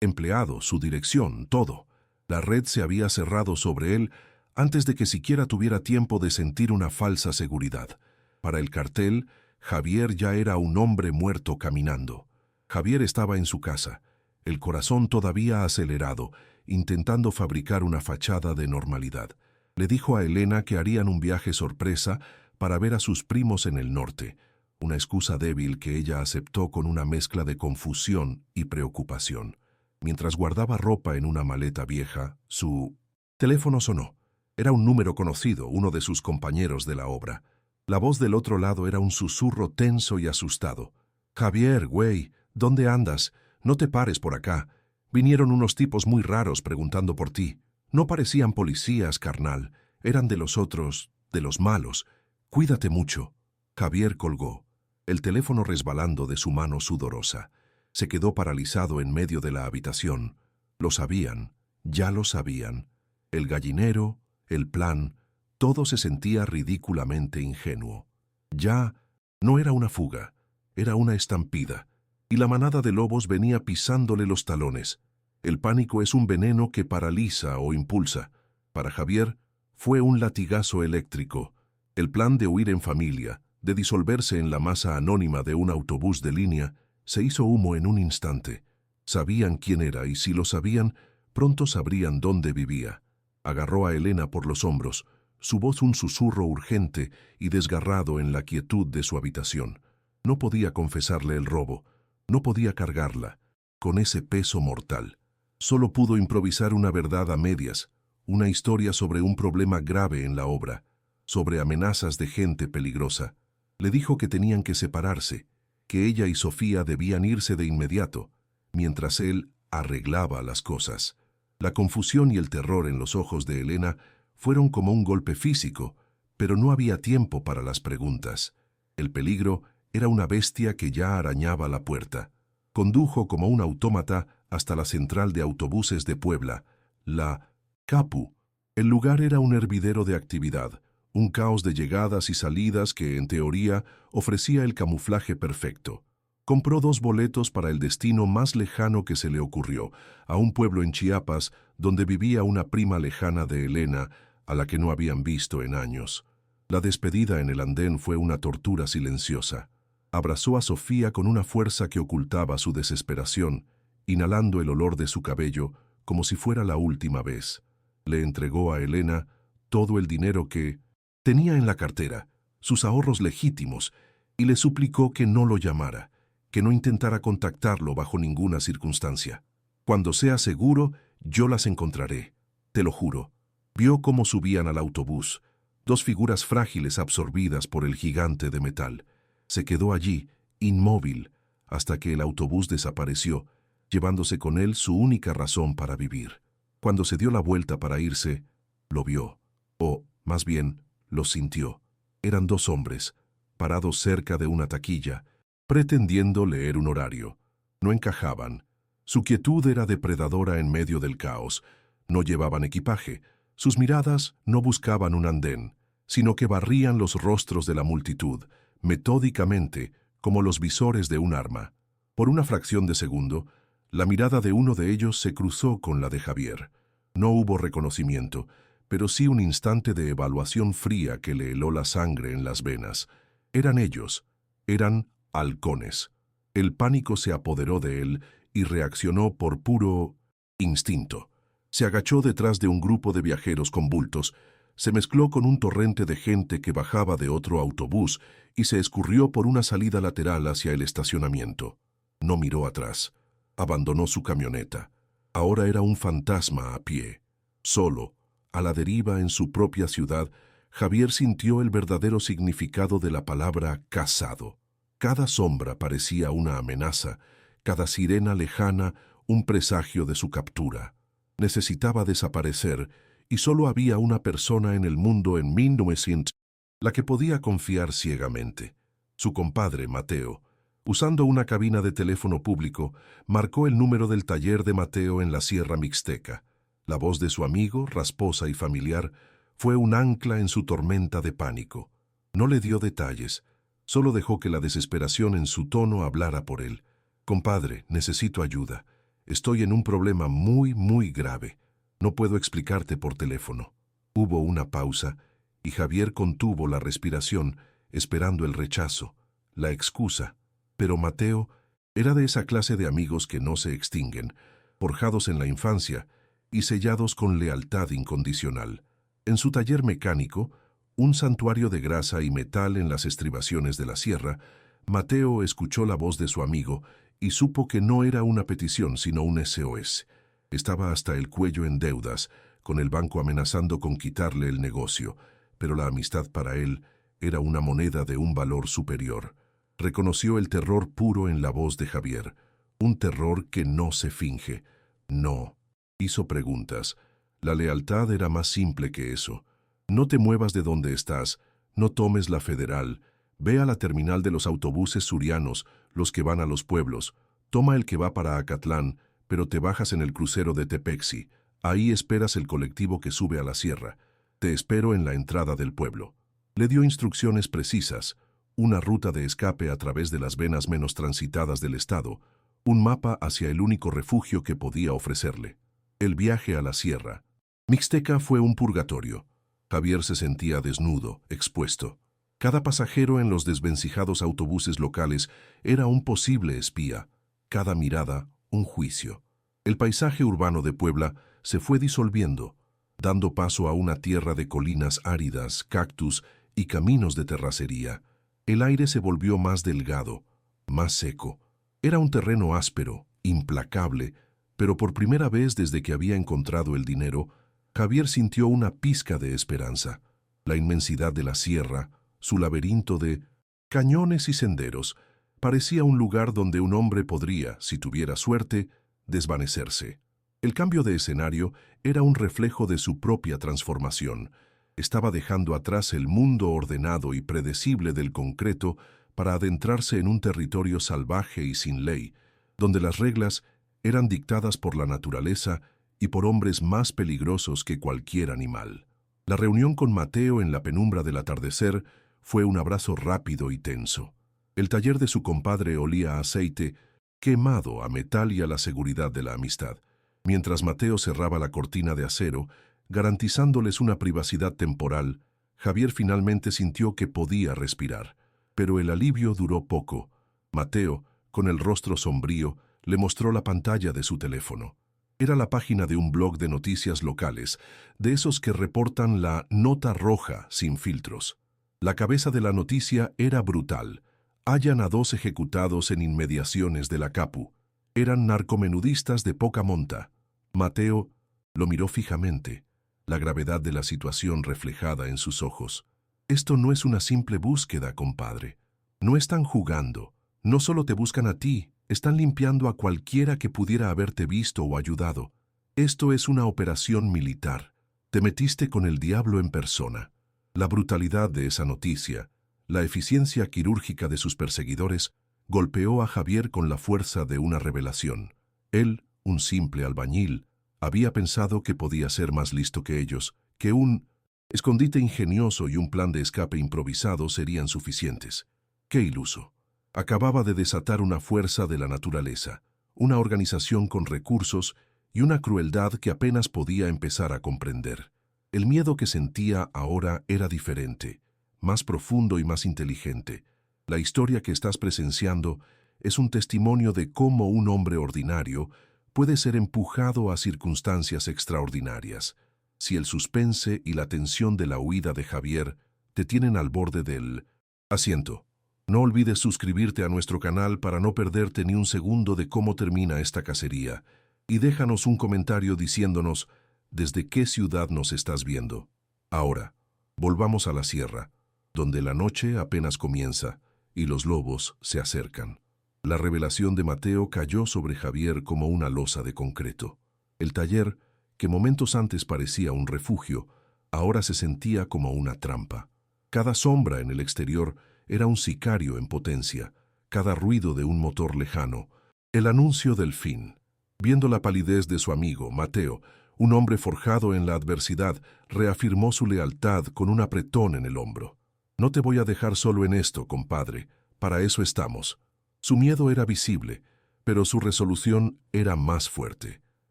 empleado, su dirección, todo. La red se había cerrado sobre él antes de que siquiera tuviera tiempo de sentir una falsa seguridad. Para el cartel, Javier ya era un hombre muerto caminando. Javier estaba en su casa, el corazón todavía acelerado, intentando fabricar una fachada de normalidad. Le dijo a Elena que harían un viaje sorpresa para ver a sus primos en el norte, una excusa débil que ella aceptó con una mezcla de confusión y preocupación. Mientras guardaba ropa en una maleta vieja, su teléfono sonó. Era un número conocido, uno de sus compañeros de la obra. La voz del otro lado era un susurro tenso y asustado. «Javier, güey, ¿dónde andas? No te pares por acá. Vinieron unos tipos muy raros preguntando por ti. No parecían policías, carnal. Eran de los otros, de los malos. Cuídate mucho». Javier colgó, el teléfono resbalando de su mano sudorosa. Se quedó paralizado en medio de la habitación. Lo sabían, ya lo sabían. El gallinero, el plan, todo se sentía ridículamente ingenuo. Ya no era una fuga, era una estampida, y la manada de lobos venía pisándole los talones. El pánico es un veneno que paraliza o impulsa. Para Javier, fue un latigazo eléctrico. El plan de huir en familia, de disolverse en la masa anónima de un autobús de línea, se hizo humo en un instante. Sabían quién era y si lo sabían, pronto sabrían dónde vivía. Agarró a Elena por los hombros, su voz un susurro urgente y desgarrado en la quietud de su habitación. No podía confesarle el robo, no podía cargarla, con ese peso mortal. Solo pudo improvisar una verdad a medias, una historia sobre un problema grave en la obra, sobre amenazas de gente peligrosa. Le dijo que tenían que separarse, que ella y Sofía debían irse de inmediato, mientras él arreglaba las cosas. La confusión y el terror en los ojos de Elena fueron como un golpe físico, pero no había tiempo para las preguntas. El peligro era una bestia que ya arañaba la puerta. Condujo como un autómata hasta la central de autobuses de Puebla, la Capu. El lugar era un hervidero de actividad, un caos de llegadas y salidas que, en teoría, ofrecía el camuflaje perfecto. Compró 2 boletos para el destino más lejano que se le ocurrió, a un pueblo en Chiapas donde vivía una prima lejana de Elena, a la que no habían visto en años. La despedida en el andén fue una tortura silenciosa. Abrazó a Sofía con una fuerza que ocultaba su desesperación, inhalando el olor de su cabello como si fuera la última vez. Le entregó a Elena todo el dinero que tenía en la cartera, sus ahorros legítimos, y le suplicó que no lo llamara, que no intentara contactarlo bajo ninguna circunstancia. «Cuando sea seguro, yo las encontraré, te lo juro». Vio cómo subían al autobús, 2 figuras frágiles absorbidas por el gigante de metal. Se quedó allí, inmóvil, hasta que el autobús desapareció, llevándose con él su única razón para vivir. Cuando se dio la vuelta para irse, lo vio, o, más bien, lo sintió. Eran 2 hombres, parados cerca de una taquilla, pretendiendo leer un horario. No encajaban. Su quietud era depredadora en medio del caos. No llevaban equipaje. Sus miradas no buscaban un andén, sino que barrían los rostros de la multitud, metódicamente, como los visores de un arma. Por una fracción de segundo, la mirada de uno de ellos se cruzó con la de Javier. No hubo reconocimiento, pero sí un instante de evaluación fría que le heló la sangre en las venas. Eran ellos, eran halcones. El pánico se apoderó de él y reaccionó por puro instinto. Se agachó detrás de un grupo de viajeros con bultos, se mezcló con un torrente de gente que bajaba de otro autobús y se escurrió por una salida lateral hacia el estacionamiento. No miró atrás. Abandonó su camioneta. Ahora era un fantasma a pie. Solo, a la deriva en su propia ciudad, Javier sintió el verdadero significado de la palabra casado. Cada sombra parecía una amenaza, cada sirena lejana un presagio de su captura. Necesitaba desaparecer, y solo había una persona en el mundo en 1900 la que podía confiar ciegamente. Su compadre, Mateo. Usando una cabina de teléfono público, marcó el número del taller de Mateo en la Sierra Mixteca. La voz de su amigo, rasposa y familiar, fue un ancla en su tormenta de pánico. No le dio detalles, solo dejó que la desesperación en su tono hablara por él. «Compadre, necesito ayuda. Estoy en un problema muy grave. No puedo explicarte por teléfono». Hubo una pausa, y Javier contuvo la respiración, esperando el rechazo, la excusa. Pero Mateo era de esa clase de amigos que no se extinguen, forjados en la infancia y sellados con lealtad incondicional. En su taller mecánico, un santuario de grasa y metal en las estribaciones de la sierra, Mateo escuchó la voz de su amigo y supo que no era una petición sino un SOS. Estaba hasta el cuello en deudas, con el banco amenazando con quitarle el negocio, pero la amistad para él era una moneda de un valor superior. Reconoció el terror puro en la voz de Javier, un terror que no se finge. No. Hizo preguntas. La lealtad era más simple que eso. No te muevas de donde estás, no tomes la Federal, ve a la terminal de los autobuses surianos, los que van a los pueblos, toma el que va para Acatlán, pero te bajas en el crucero de Tepexi, ahí esperas el colectivo que sube a la sierra, te espero en la entrada del pueblo. Le dio instrucciones precisas, una ruta de escape a través de las venas menos transitadas del estado, un mapa hacia el único refugio que podía ofrecerle. El viaje a la sierra. Mixteca fue un purgatorio. Javier se sentía desnudo, expuesto. Cada pasajero en los desvencijados autobuses locales era un posible espía, cada mirada un juicio. El paisaje urbano de Puebla se fue disolviendo, dando paso a una tierra de colinas áridas, cactus y caminos de terracería. El aire se volvió más delgado, más seco. Era un terreno áspero, implacable, pero por primera vez desde que había encontrado el dinero, Javier sintió una pizca de esperanza. La inmensidad de la sierra, su laberinto de cañones y senderos, parecía un lugar donde un hombre podría, si tuviera suerte, desvanecerse. El cambio de escenario era un reflejo de su propia transformación. Estaba dejando atrás el mundo ordenado y predecible del concreto para adentrarse en un territorio salvaje y sin ley, donde las reglas eran dictadas por la naturaleza y por hombres más peligrosos que cualquier animal. La reunión con Mateo en la penumbra del atardecer fue un abrazo rápido y tenso. El taller de su compadre olía a aceite, quemado a metal y a la seguridad de la amistad, mientras Mateo cerraba la cortina de acero, garantizándoles una privacidad temporal. Javier finalmente sintió que podía respirar, pero el alivio duró poco. Mateo, con el rostro sombrío, le mostró la pantalla de su teléfono. Era la página de un blog de noticias locales, de esos que reportan la nota roja sin filtros. La cabeza de la noticia era brutal. Hallan a 2 ejecutados en inmediaciones de la Capu. Eran narcomenudistas de poca monta. Mateo lo miró fijamente, la gravedad de la situación reflejada en sus ojos. Esto no es una simple búsqueda, compadre. No están jugando. No solo te buscan a ti, están limpiando a cualquiera que pudiera haberte visto o ayudado. Esto es una operación militar. Te metiste con el diablo en persona. La brutalidad de esa noticia, la eficiencia quirúrgica de sus perseguidores, golpeó a Javier con la fuerza de una revelación. Él, un simple albañil, había pensado que podía ser más listo que ellos, que un escondite ingenioso y un plan de escape improvisado serían suficientes. ¡Qué iluso! Acababa de desatar una fuerza de la naturaleza, una organización con recursos y una crueldad que apenas podía empezar a comprender. El miedo que sentía ahora era diferente, más profundo y más inteligente. La historia que estás presenciando es un testimonio de cómo un hombre ordinario puede ser empujado a circunstancias extraordinarias. Si el suspense y la tensión de la huida de Javier te tienen al borde del asiento, no olvides suscribirte a nuestro canal para no perderte ni un segundo de cómo termina esta cacería, y déjanos un comentario diciéndonos desde qué ciudad nos estás viendo. Ahora, volvamos a la sierra, donde la noche apenas comienza y los lobos se acercan. La revelación de Mateo cayó sobre Javier como una losa de concreto. El taller, que momentos antes parecía un refugio, ahora se sentía como una trampa. Cada sombra en el exterior era un sicario en potencia, cada ruido de un motor lejano, el anuncio del fin. Viendo la palidez de su amigo, Mateo, un hombre forjado en la adversidad, reafirmó su lealtad con un apretón en el hombro. «No te voy a dejar solo en esto, compadre, para eso estamos». Su miedo era visible, pero su resolución era más fuerte.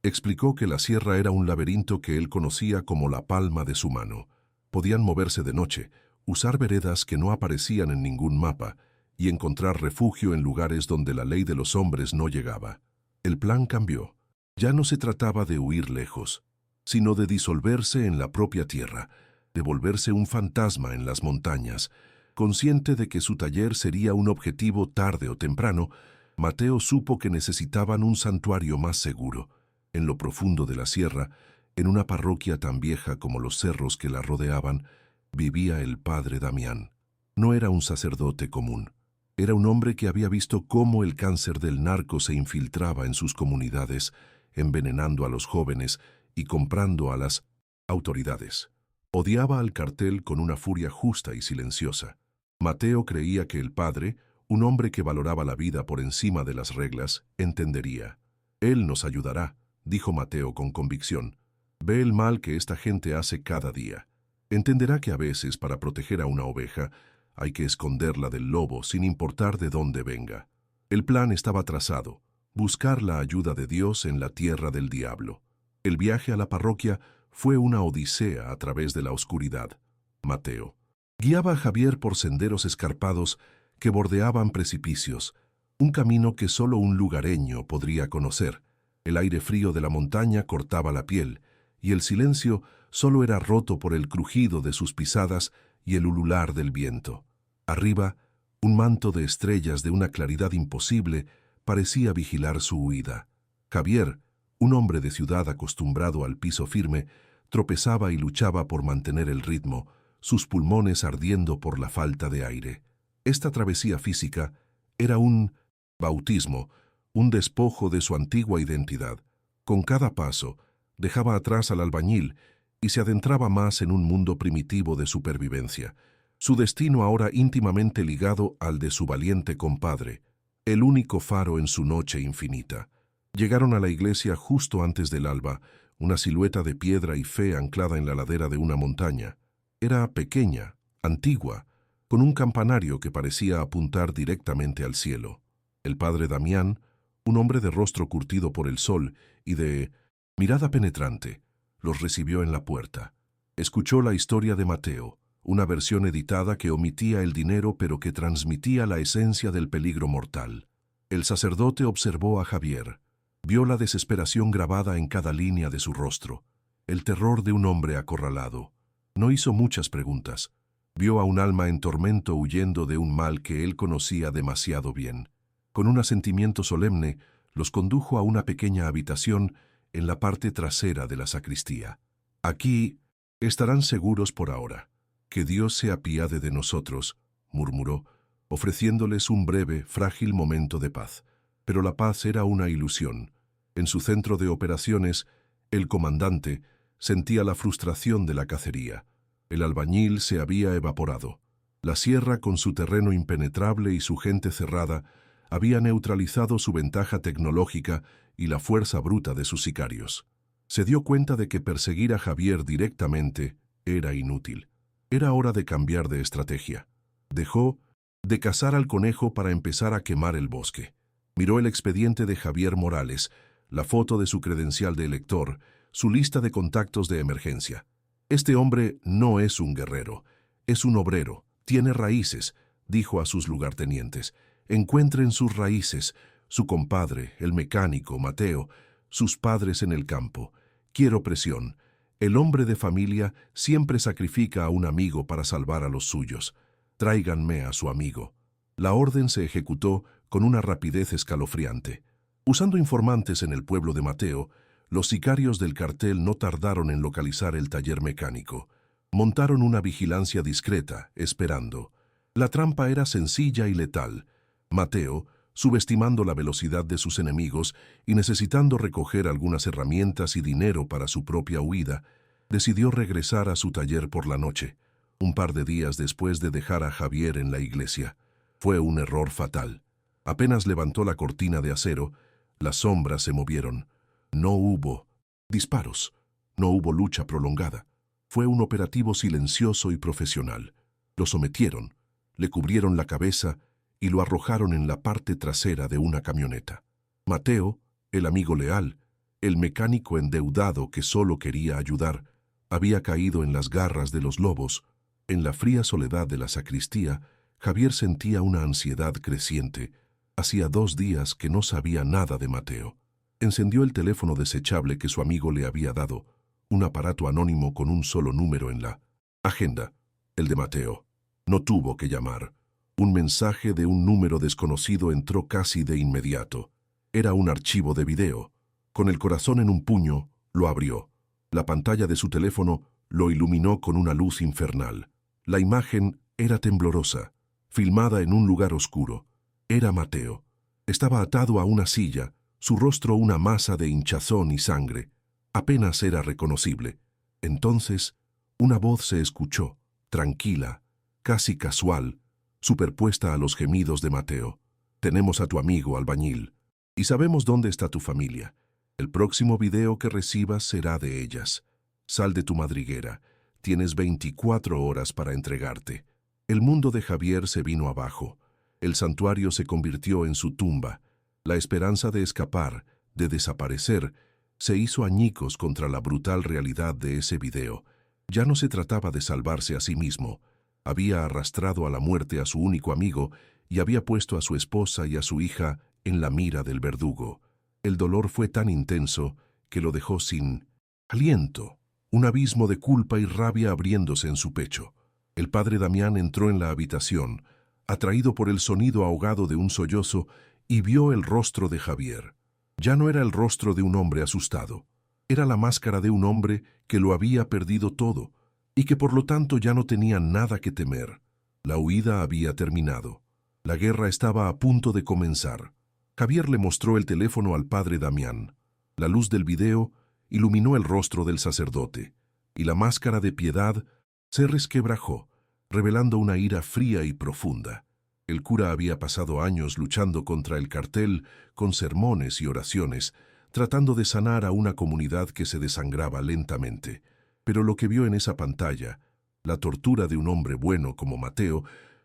Explicó que la sierra era un laberinto que él conocía como la palma de su mano. Podían moverse de noche, usar veredas que no aparecían en ningún mapa y encontrar refugio en lugares donde la ley de los hombres no llegaba. El plan cambió. Ya no se trataba de huir lejos, sino de disolverse en la propia tierra, de volverse un fantasma en las montañas. Consciente de que su taller sería un objetivo tarde o temprano, Mateo supo que necesitaban un santuario más seguro. En lo profundo de la sierra, en una parroquia tan vieja como los cerros que la rodeaban, vivía el padre Damián. No era un sacerdote común. Era un hombre que había visto cómo el cáncer del narco se infiltraba en sus comunidades, envenenando a los jóvenes y comprando a las autoridades. Odiaba al cartel con una furia justa y silenciosa. Mateo creía que el padre, un hombre que valoraba la vida por encima de las reglas, entendería. «Él nos ayudará», dijo Mateo con convicción. «Ve el mal que esta gente hace cada día. Entenderá que a veces, para proteger a una oveja, hay que esconderla del lobo sin importar de dónde venga». El plan estaba trazado: buscar la ayuda de Dios en la tierra del diablo. El viaje a la parroquia fue una odisea a través de la oscuridad. Mateo guiaba a Javier por senderos escarpados que bordeaban precipicios, un camino que solo un lugareño podría conocer. El aire frío de la montaña cortaba la piel, y el silencio solo era roto por el crujido de sus pisadas y el ulular del viento. Arriba, un manto de estrellas de una claridad imposible parecía vigilar su huida. Javier, un hombre de ciudad acostumbrado al piso firme, tropezaba y luchaba por mantener el ritmo, sus pulmones ardiendo por la falta de aire. Esta travesía física era un bautismo, un despojo de su antigua identidad. Con cada paso, dejaba atrás al albañil y se adentraba más en un mundo primitivo de supervivencia, su destino ahora íntimamente ligado al de su valiente compadre, el único faro en su noche infinita. Llegaron a la iglesia justo antes del alba, una silueta de piedra y fe anclada en la ladera de una montaña. Era pequeña, antigua, con un campanario que parecía apuntar directamente al cielo. El padre Damián, un hombre de rostro curtido por el sol y de mirada penetrante, los recibió en la puerta. Escuchó la historia de Mateo, una versión editada que omitía el dinero pero que transmitía la esencia del peligro mortal. El sacerdote observó a Javier. Vio la desesperación grabada en cada línea de su rostro, el terror de un hombre acorralado. No hizo muchas preguntas. Vio a un alma en tormento huyendo de un mal que él conocía demasiado bien. Con un asentimiento solemne, los condujo a una pequeña habitación en la parte trasera de la sacristía. «Aquí estarán seguros por ahora. Que Dios se apiade de nosotros», murmuró, ofreciéndoles un breve, frágil momento de paz. Pero la paz era una ilusión. En su centro de operaciones, el comandante sentía la frustración de la cacería. El albañil se había evaporado. La sierra, con su terreno impenetrable y su gente cerrada, había neutralizado su ventaja tecnológica y la fuerza bruta de sus sicarios. Se dio cuenta de que perseguir a Javier directamente era inútil. Era hora de cambiar de estrategia. Dejó de cazar al conejo para empezar a quemar el bosque. Miró el expediente de Javier Morales, la foto de su credencial de elector, su lista de contactos de emergencia. «Este hombre no es un guerrero, es un obrero, tiene raíces», dijo a sus lugartenientes. «Encuentren sus raíces». Su compadre, el mecánico, Mateo, sus padres en el campo. Quiero presión. El hombre de familia siempre sacrifica a un amigo para salvar a los suyos. Tráiganme a su amigo. La orden se ejecutó con una rapidez escalofriante. Usando informantes en el pueblo de Mateo, los sicarios del cartel no tardaron en localizar el taller mecánico. Montaron una vigilancia discreta, esperando. La trampa era sencilla y letal. Mateo, subestimando la velocidad de sus enemigos y necesitando recoger algunas herramientas y dinero para su propia huida, decidió regresar a su taller por la noche, un par de días después de dejar a Javier en la iglesia. Fue un error fatal. Apenas levantó la cortina de acero, las sombras se movieron. No hubo disparos, no hubo lucha prolongada. Fue un operativo silencioso y profesional. Lo sometieron, le cubrieron la cabeza y lo arrojaron en la parte trasera de una camioneta. Mateo, el amigo leal, el mecánico endeudado que solo quería ayudar, había caído en las garras de los lobos. En la fría soledad de la sacristía, Javier sentía una ansiedad creciente. Hacía 2 días que no sabía nada de Mateo. Encendió el teléfono desechable que su amigo le había dado, un aparato anónimo con un solo número en la agenda, el de Mateo. No tuvo que llamar. Un mensaje de un número desconocido entró casi de inmediato. Era un archivo de video. Con el corazón en un puño, lo abrió. La pantalla de su teléfono lo iluminó con una luz infernal. La imagen era temblorosa, filmada en un lugar oscuro. Era Mateo. Estaba atado a una silla, su rostro una masa de hinchazón y sangre. Apenas era reconocible. Entonces, una voz se escuchó, tranquila, casi casual, superpuesta a los gemidos de Mateo. Tenemos a tu amigo, albañil, y sabemos dónde está tu familia. El próximo video que recibas será de ellas. Sal de tu madriguera. Tienes 24 horas para entregarte. El mundo de Javier se vino abajo. El santuario se convirtió en su tumba. La esperanza de escapar, de desaparecer, se hizo añicos contra la brutal realidad de ese video. Ya no se trataba de salvarse a sí mismo. Había arrastrado a la muerte a su único amigo y había puesto a su esposa y a su hija en la mira del verdugo. El dolor fue tan intenso que lo dejó sin aliento, un abismo de culpa y rabia abriéndose en su pecho. El padre Damián entró en la habitación, atraído por el sonido ahogado de un sollozo, y vio el rostro de Javier. Ya no era el rostro de un hombre asustado. Era la máscara de un hombre que lo había perdido todo y que por lo tanto ya no tenía nada que temer. La huida había terminado. La guerra estaba a punto de comenzar. Javier le mostró el teléfono al padre Damián. La luz del video iluminó el rostro del sacerdote, y la máscara de piedad se resquebrajó, revelando una ira fría y profunda. El cura había pasado años luchando contra el cartel, con sermones y oraciones, tratando de sanar a una comunidad que se desangraba lentamente. Pero lo que vio en esa pantalla, la tortura de un hombre bueno como Mateo,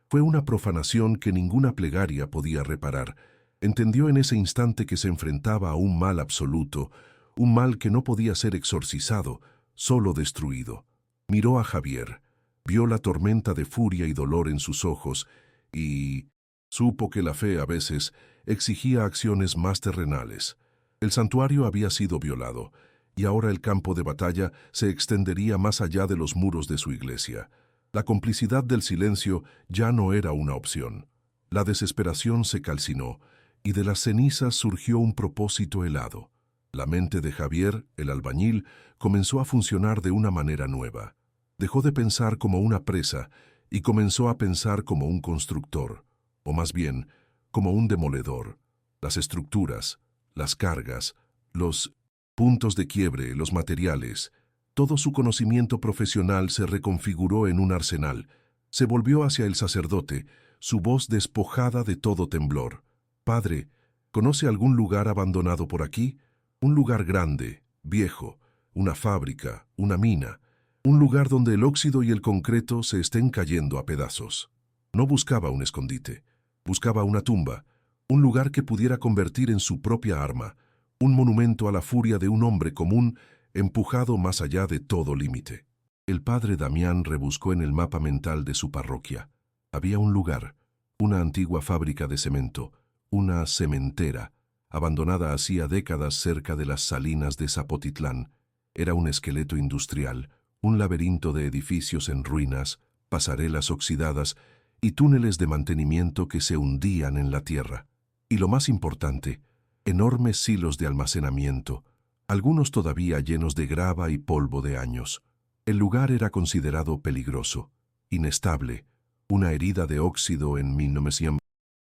fue una profanación que ninguna plegaria podía reparar. Entendió en ese instante que se enfrentaba a un mal absoluto, un mal que no podía ser exorcizado, solo destruido. Miró a Javier, vio la tormenta de furia y dolor en sus ojos y supo que la fe a veces exigía acciones más terrenales. El santuario había sido violado y ahora el campo de batalla se extendería más allá de los muros de su iglesia. La complicidad del silencio ya no era una opción. La desesperación se calcinó y de las cenizas surgió un propósito helado. La mente de Javier, el albañil, comenzó a funcionar de una manera nueva. Dejó de pensar como una presa y comenzó a pensar como un constructor, o más bien, como un demoledor. Las estructuras, las cargas, los puntos de quiebre, los materiales, todo su conocimiento profesional se reconfiguró en un arsenal. Se volvió hacia el sacerdote, su voz despojada de todo temblor. «Padre, ¿conoce algún lugar abandonado por aquí? Un lugar grande, viejo, una fábrica, una mina, un lugar donde el óxido y el concreto se estén cayendo a pedazos». No buscaba un escondite, buscaba una tumba, un lugar que pudiera convertir en su propia arma, un monumento a la furia de un hombre común empujado más allá de todo límite. El padre Damián rebuscó en el mapa mental de su parroquia. Había un lugar, una antigua fábrica de cemento, una cementera, abandonada hacía décadas cerca de las salinas de Zapotitlán. Era un esqueleto industrial, un laberinto de edificios en ruinas, pasarelas oxidadas y túneles de mantenimiento que se hundían en la tierra. Y lo más importante, enormes silos de almacenamiento, algunos todavía llenos de grava y polvo de años. El lugar era considerado peligroso, inestable, una herida de óxido en 1900,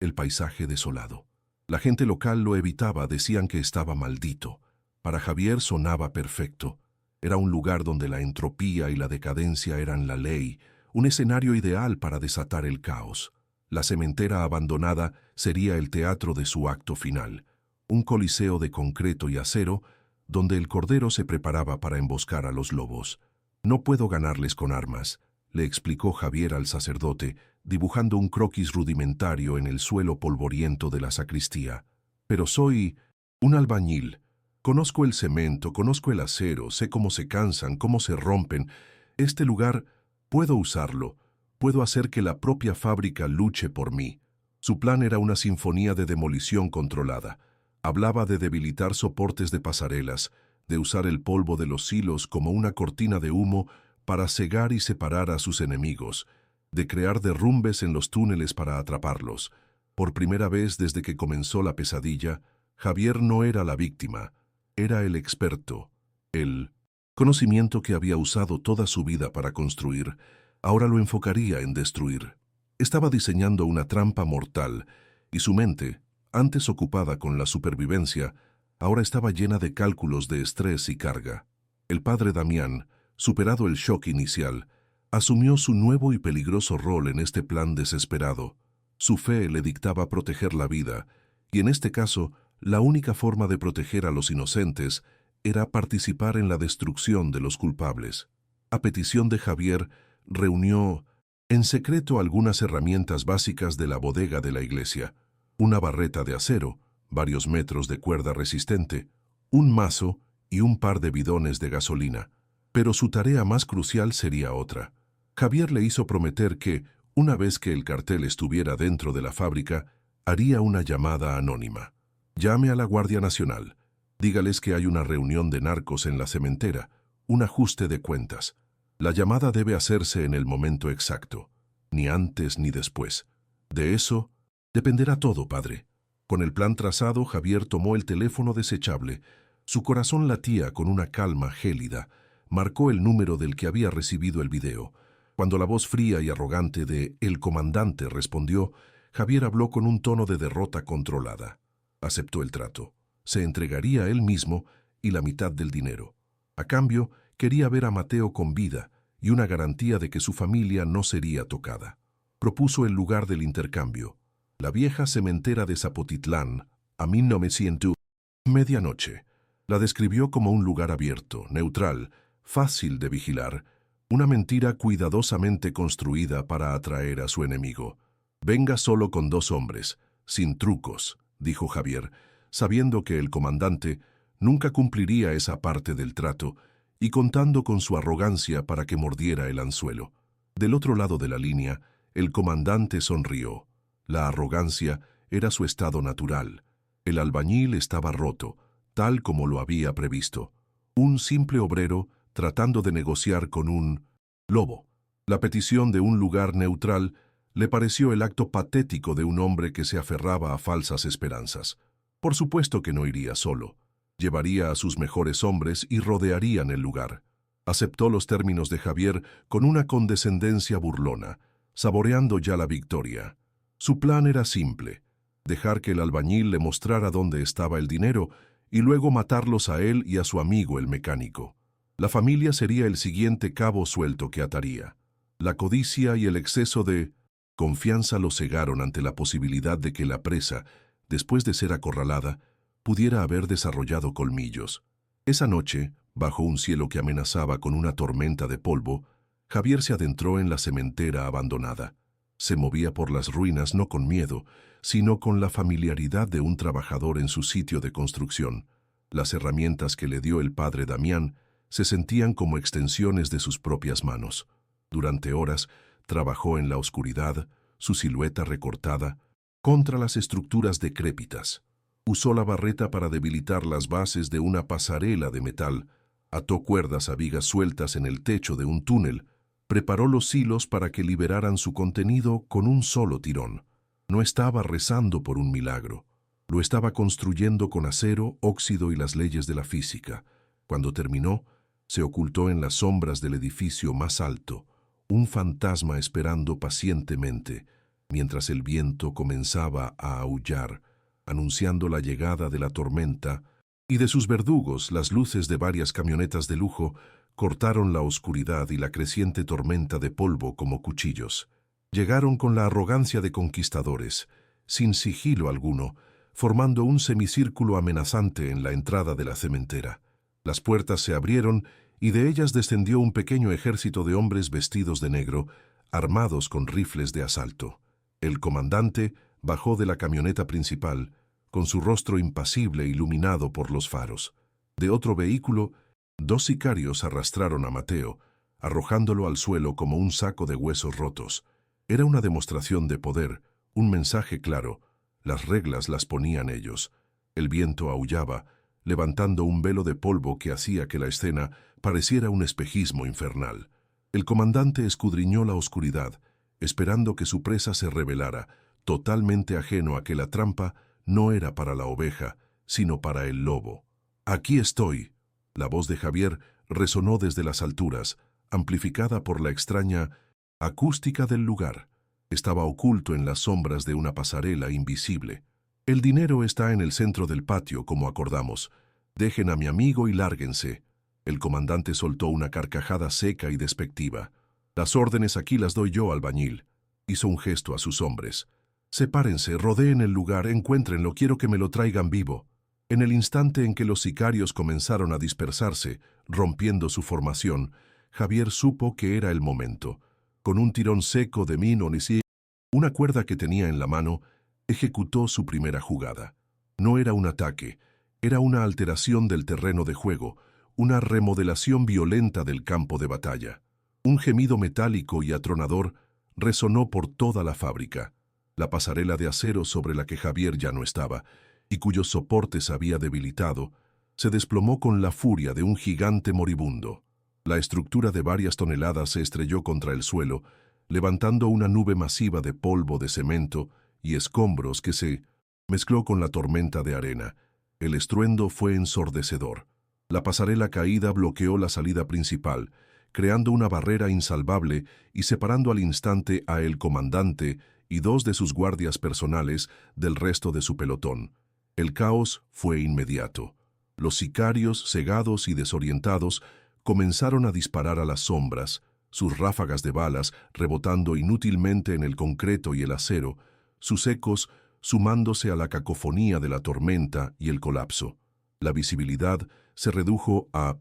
el paisaje desolado. La gente local lo evitaba, decían que estaba maldito. Para Javier sonaba perfecto. Era un lugar donde la entropía y la decadencia eran la ley, un escenario ideal para desatar el caos. La cementera abandonada sería el teatro de su acto final, un coliseo de concreto y acero donde el cordero se preparaba para emboscar a los lobos. «No puedo ganarles con armas», le explicó Javier al sacerdote, dibujando un croquis rudimentario en el suelo polvoriento de la sacristía. «Pero soy un albañil. Conozco el cemento, conozco el acero, sé cómo se cansan, cómo se rompen. Este lugar puedo usarlo, puedo hacer que la propia fábrica luche por mí». Su plan era una sinfonía de demolición controlada. Hablaba de debilitar soportes de pasarelas, de usar el polvo de los silos como una cortina de humo para cegar y separar a sus enemigos, de crear derrumbes en los túneles para atraparlos. Por primera vez desde que comenzó la pesadilla, Javier no era la víctima, era el experto. El conocimiento que había usado toda su vida para construir, ahora lo enfocaría en destruir. Estaba diseñando una trampa mortal, y su mente, antes ocupada con la supervivencia, ahora estaba llena de cálculos de estrés y carga. El padre Damián, superado el shock inicial, asumió su nuevo y peligroso rol en este plan desesperado. Su fe le dictaba proteger la vida, y en este caso, la única forma de proteger a los inocentes era participar en la destrucción de los culpables. A petición de Javier, reunió en secreto algunas herramientas básicas de la bodega de la iglesia: una barreta de acero, varios metros de cuerda resistente, un mazo y un par de bidones de gasolina. Pero su tarea más crucial sería otra. Javier le hizo prometer que, una vez que el cartel estuviera dentro de la fábrica, haría una llamada anónima. «Llame a la Guardia Nacional. Dígales que hay una reunión de narcos en la cementera, un ajuste de cuentas. La llamada debe hacerse en el momento exacto, ni antes ni después. De eso dependerá todo, padre». Con el plan trazado, Javier tomó el teléfono desechable. Su corazón latía con una calma gélida. Marcó el número del que había recibido el video. Cuando la voz fría y arrogante de «el comandante» respondió, Javier habló con un tono de derrota controlada. Aceptó el trato. Se entregaría él mismo y la mitad del dinero. A cambio, quería ver a Mateo con vida y una garantía de que su familia no sería tocada. Propuso el lugar del intercambio: la vieja cementera de Zapotitlán, a 1900, medianoche. La describió como un lugar abierto, neutral, fácil de vigilar, una mentira cuidadosamente construida para atraer a su enemigo. «Venga solo con 2 hombres, sin trucos», dijo Javier, sabiendo que el comandante nunca cumpliría esa parte del trato y contando con su arrogancia para que mordiera el anzuelo. Del otro lado de la línea, el comandante sonrió. La arrogancia era su estado natural. El albañil estaba roto, tal como lo había previsto. Un simple obrero tratando de negociar con un lobo. La petición de un lugar neutral le pareció el acto patético de un hombre que se aferraba a falsas esperanzas. Por supuesto que no iría solo. Llevaría a sus mejores hombres y rodearían el lugar. Aceptó los términos de Javier con una condescendencia burlona, saboreando ya la victoria. Su plan era simple: dejar que el albañil le mostrara dónde estaba el dinero y luego matarlos a él y a su amigo el mecánico. La familia sería el siguiente cabo suelto que ataría. La codicia y el exceso de confianza lo cegaron ante la posibilidad de que la presa, después de ser acorralada, pudiera haber desarrollado colmillos. Esa noche, bajo un cielo que amenazaba con una tormenta de polvo, Javier se adentró en la cementera abandonada. Se movía por las ruinas no con miedo, sino con la familiaridad de un trabajador en su sitio de construcción. Las herramientas que le dio el padre Damián se sentían como extensiones de sus propias manos. Durante horas trabajó en la oscuridad, su silueta recortada, contra las estructuras decrépitas. Usó la barreta para debilitar las bases de una pasarela de metal, ató cuerdas a vigas sueltas en el techo de un túnel, preparó los hilos para que liberaran su contenido con un solo tirón. No estaba rezando por un milagro. Lo estaba construyendo con acero, óxido y las leyes de la física. Cuando terminó, se ocultó en las sombras del edificio más alto, un fantasma esperando pacientemente, mientras el viento comenzaba a aullar, anunciando la llegada de la tormenta, y de sus verdugos las luces de varias camionetas de lujo cortaron la oscuridad y la creciente tormenta de polvo como cuchillos. Llegaron con la arrogancia de conquistadores, sin sigilo alguno, formando un semicírculo amenazante en la entrada de la cementera. Las puertas se abrieron y de ellas descendió un pequeño ejército de hombres vestidos de negro, armados con rifles de asalto. El comandante bajó de la camioneta principal, con su rostro impasible iluminado por los faros. De otro vehículo, 2 sicarios arrastraron a Mateo, arrojándolo al suelo como un saco de huesos rotos. Era una demostración de poder, un mensaje claro. Las reglas las ponían ellos. El viento aullaba, levantando un velo de polvo que hacía que la escena pareciera un espejismo infernal. El comandante escudriñó la oscuridad, esperando que su presa se revelara, totalmente ajeno a que la trampa no era para la oveja, sino para el lobo. «Aquí estoy». La voz de Javier resonó desde las alturas, amplificada por la extraña acústica del lugar. Estaba oculto en las sombras de una pasarela invisible. «El dinero está en el centro del patio, como acordamos. Dejen a mi amigo y lárguense». El comandante soltó una carcajada seca y despectiva. «Las órdenes aquí las doy yo, albañil». Hizo un gesto a sus hombres. «Sepárense, rodeen el lugar, encuéntrenlo, quiero que me lo traigan vivo». En el instante en que los sicarios comenzaron a dispersarse, rompiendo su formación, Javier supo que era el momento. Con un tirón seco de Minonisí, una cuerda que tenía en la mano, ejecutó su primera jugada. No era un ataque, era una alteración del terreno de juego, una remodelación violenta del campo de batalla. Un gemido metálico y atronador resonó por toda la fábrica. La pasarela de acero sobre la que Javier ya no estaba, y cuyos soportes había debilitado, se desplomó con la furia de un gigante moribundo. La estructura de varias toneladas se estrelló contra el suelo, levantando una nube masiva de polvo de cemento y escombros que se mezcló con la tormenta de arena. El estruendo fue ensordecedor. La pasarela caída bloqueó la salida principal, creando una barrera insalvable y separando al instante a el comandante y 2 de sus guardias personales del resto de su pelotón. El caos fue inmediato. Los sicarios, cegados y desorientados, comenzaron a disparar a las sombras, sus ráfagas de balas rebotando inútilmente en el concreto y el acero, sus ecos sumándose a la cacofonía de la tormenta y el colapso. La visibilidad se redujo a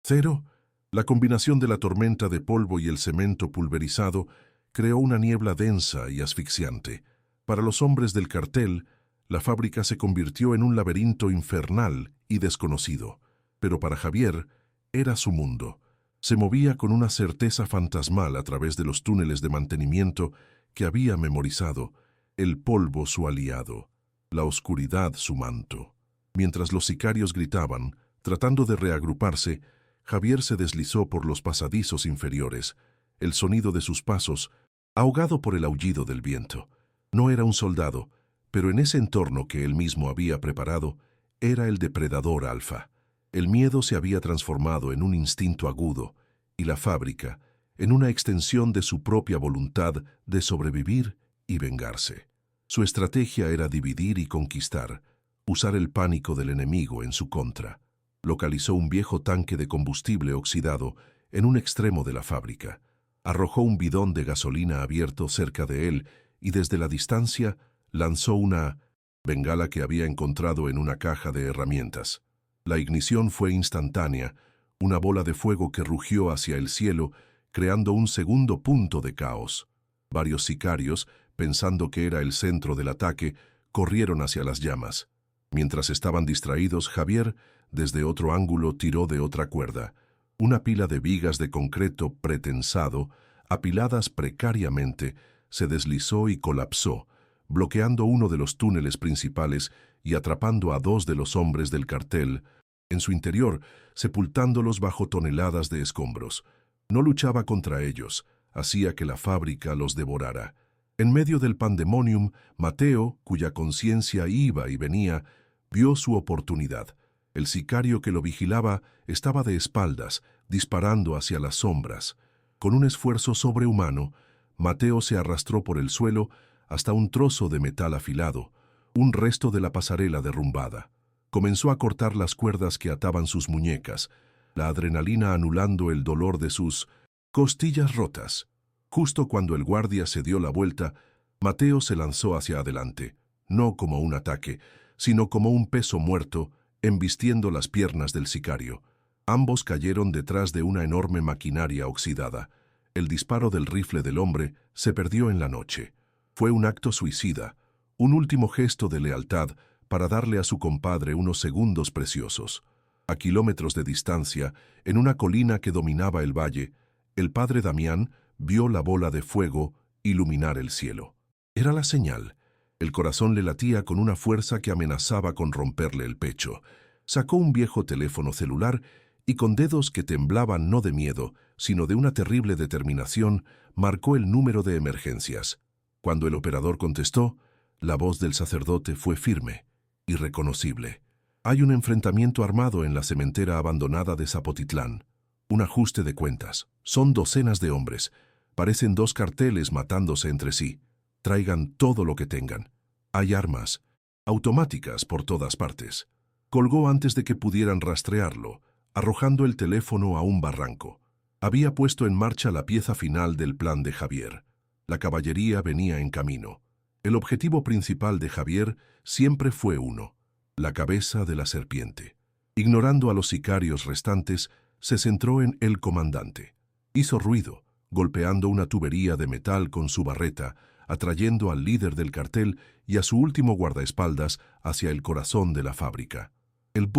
0. La combinación de la tormenta de polvo y el cemento pulverizado creó una niebla densa y asfixiante. Para los hombres del cartel, la fábrica se convirtió en un laberinto infernal y desconocido, pero para Javier era su mundo. Se movía con una certeza fantasmal a través de los túneles de mantenimiento que había memorizado, el polvo su aliado, la oscuridad su manto. Mientras los sicarios gritaban, tratando de reagruparse, Javier se deslizó por los pasadizos inferiores, el sonido de sus pasos, ahogado por el aullido del viento. No era un soldado, pero en ese entorno que él mismo había preparado, era el depredador alfa. El miedo se había transformado en un instinto agudo, y la fábrica, en una extensión de su propia voluntad de sobrevivir y vengarse. Su estrategia era dividir y conquistar, usar el pánico del enemigo en su contra. Localizó un viejo tanque de combustible oxidado en un extremo de la fábrica. Arrojó un bidón de gasolina abierto cerca de él y desde la distancia lanzó una bengala que había encontrado en una caja de herramientas. La ignición fue instantánea, una bola de fuego que rugió hacia el cielo, creando un segundo punto de caos. Varios sicarios, pensando que era el centro del ataque, corrieron hacia las llamas. Mientras estaban distraídos, Javier, desde otro ángulo, tiró de otra cuerda. Una pila de vigas de concreto pretensado, apiladas precariamente, se deslizó y colapsó, bloqueando uno de los túneles principales y atrapando a 2 de los hombres del cartel en su interior, sepultándolos bajo toneladas de escombros. No luchaba contra ellos, hacía que la fábrica los devorara. En medio del pandemonium, Mateo, cuya conciencia iba y venía, vio su oportunidad. El sicario que lo vigilaba estaba de espaldas, disparando hacia las sombras. Con un esfuerzo sobrehumano, Mateo se arrastró por el suelo hasta un trozo de metal afilado, un resto de la pasarela derrumbada. Comenzó a cortar las cuerdas que ataban sus muñecas, la adrenalina anulando el dolor de sus costillas rotas. Justo cuando el guardia se dio la vuelta, Mateo se lanzó hacia adelante, no como un ataque, sino como un peso muerto, embistiendo las piernas del sicario. Ambos cayeron detrás de una enorme maquinaria oxidada. El disparo del rifle del hombre se perdió en la noche. Fue un acto suicida, un último gesto de lealtad para darle a su compadre unos segundos preciosos. A kilómetros de distancia, en una colina que dominaba el valle, el padre Damián vio la bola de fuego iluminar el cielo. Era la señal. El corazón le latía con una fuerza que amenazaba con romperle el pecho. Sacó un viejo teléfono celular y con dedos que temblaban no de miedo, sino de una terrible determinación, marcó el número de emergencias. Cuando el operador contestó, la voz del sacerdote fue firme, irreconocible. Hay un enfrentamiento armado en la cementera abandonada de Zapotitlán. Un ajuste de cuentas. Son docenas de hombres. Parecen 2 carteles matándose entre sí. Traigan todo lo que tengan. Hay armas, automáticas por todas partes. Colgó antes de que pudieran rastrearlo, arrojando el teléfono a un barranco. Había puesto en marcha la pieza final del plan de Javier. La caballería venía en camino. El objetivo principal de Javier siempre fue uno: la cabeza de la serpiente. Ignorando a los sicarios restantes, se centró en el comandante. Hizo ruido, golpeando una tubería de metal con su barreta, atrayendo al líder del cartel y a su último guardaespaldas hacia el corazón de la fábrica. El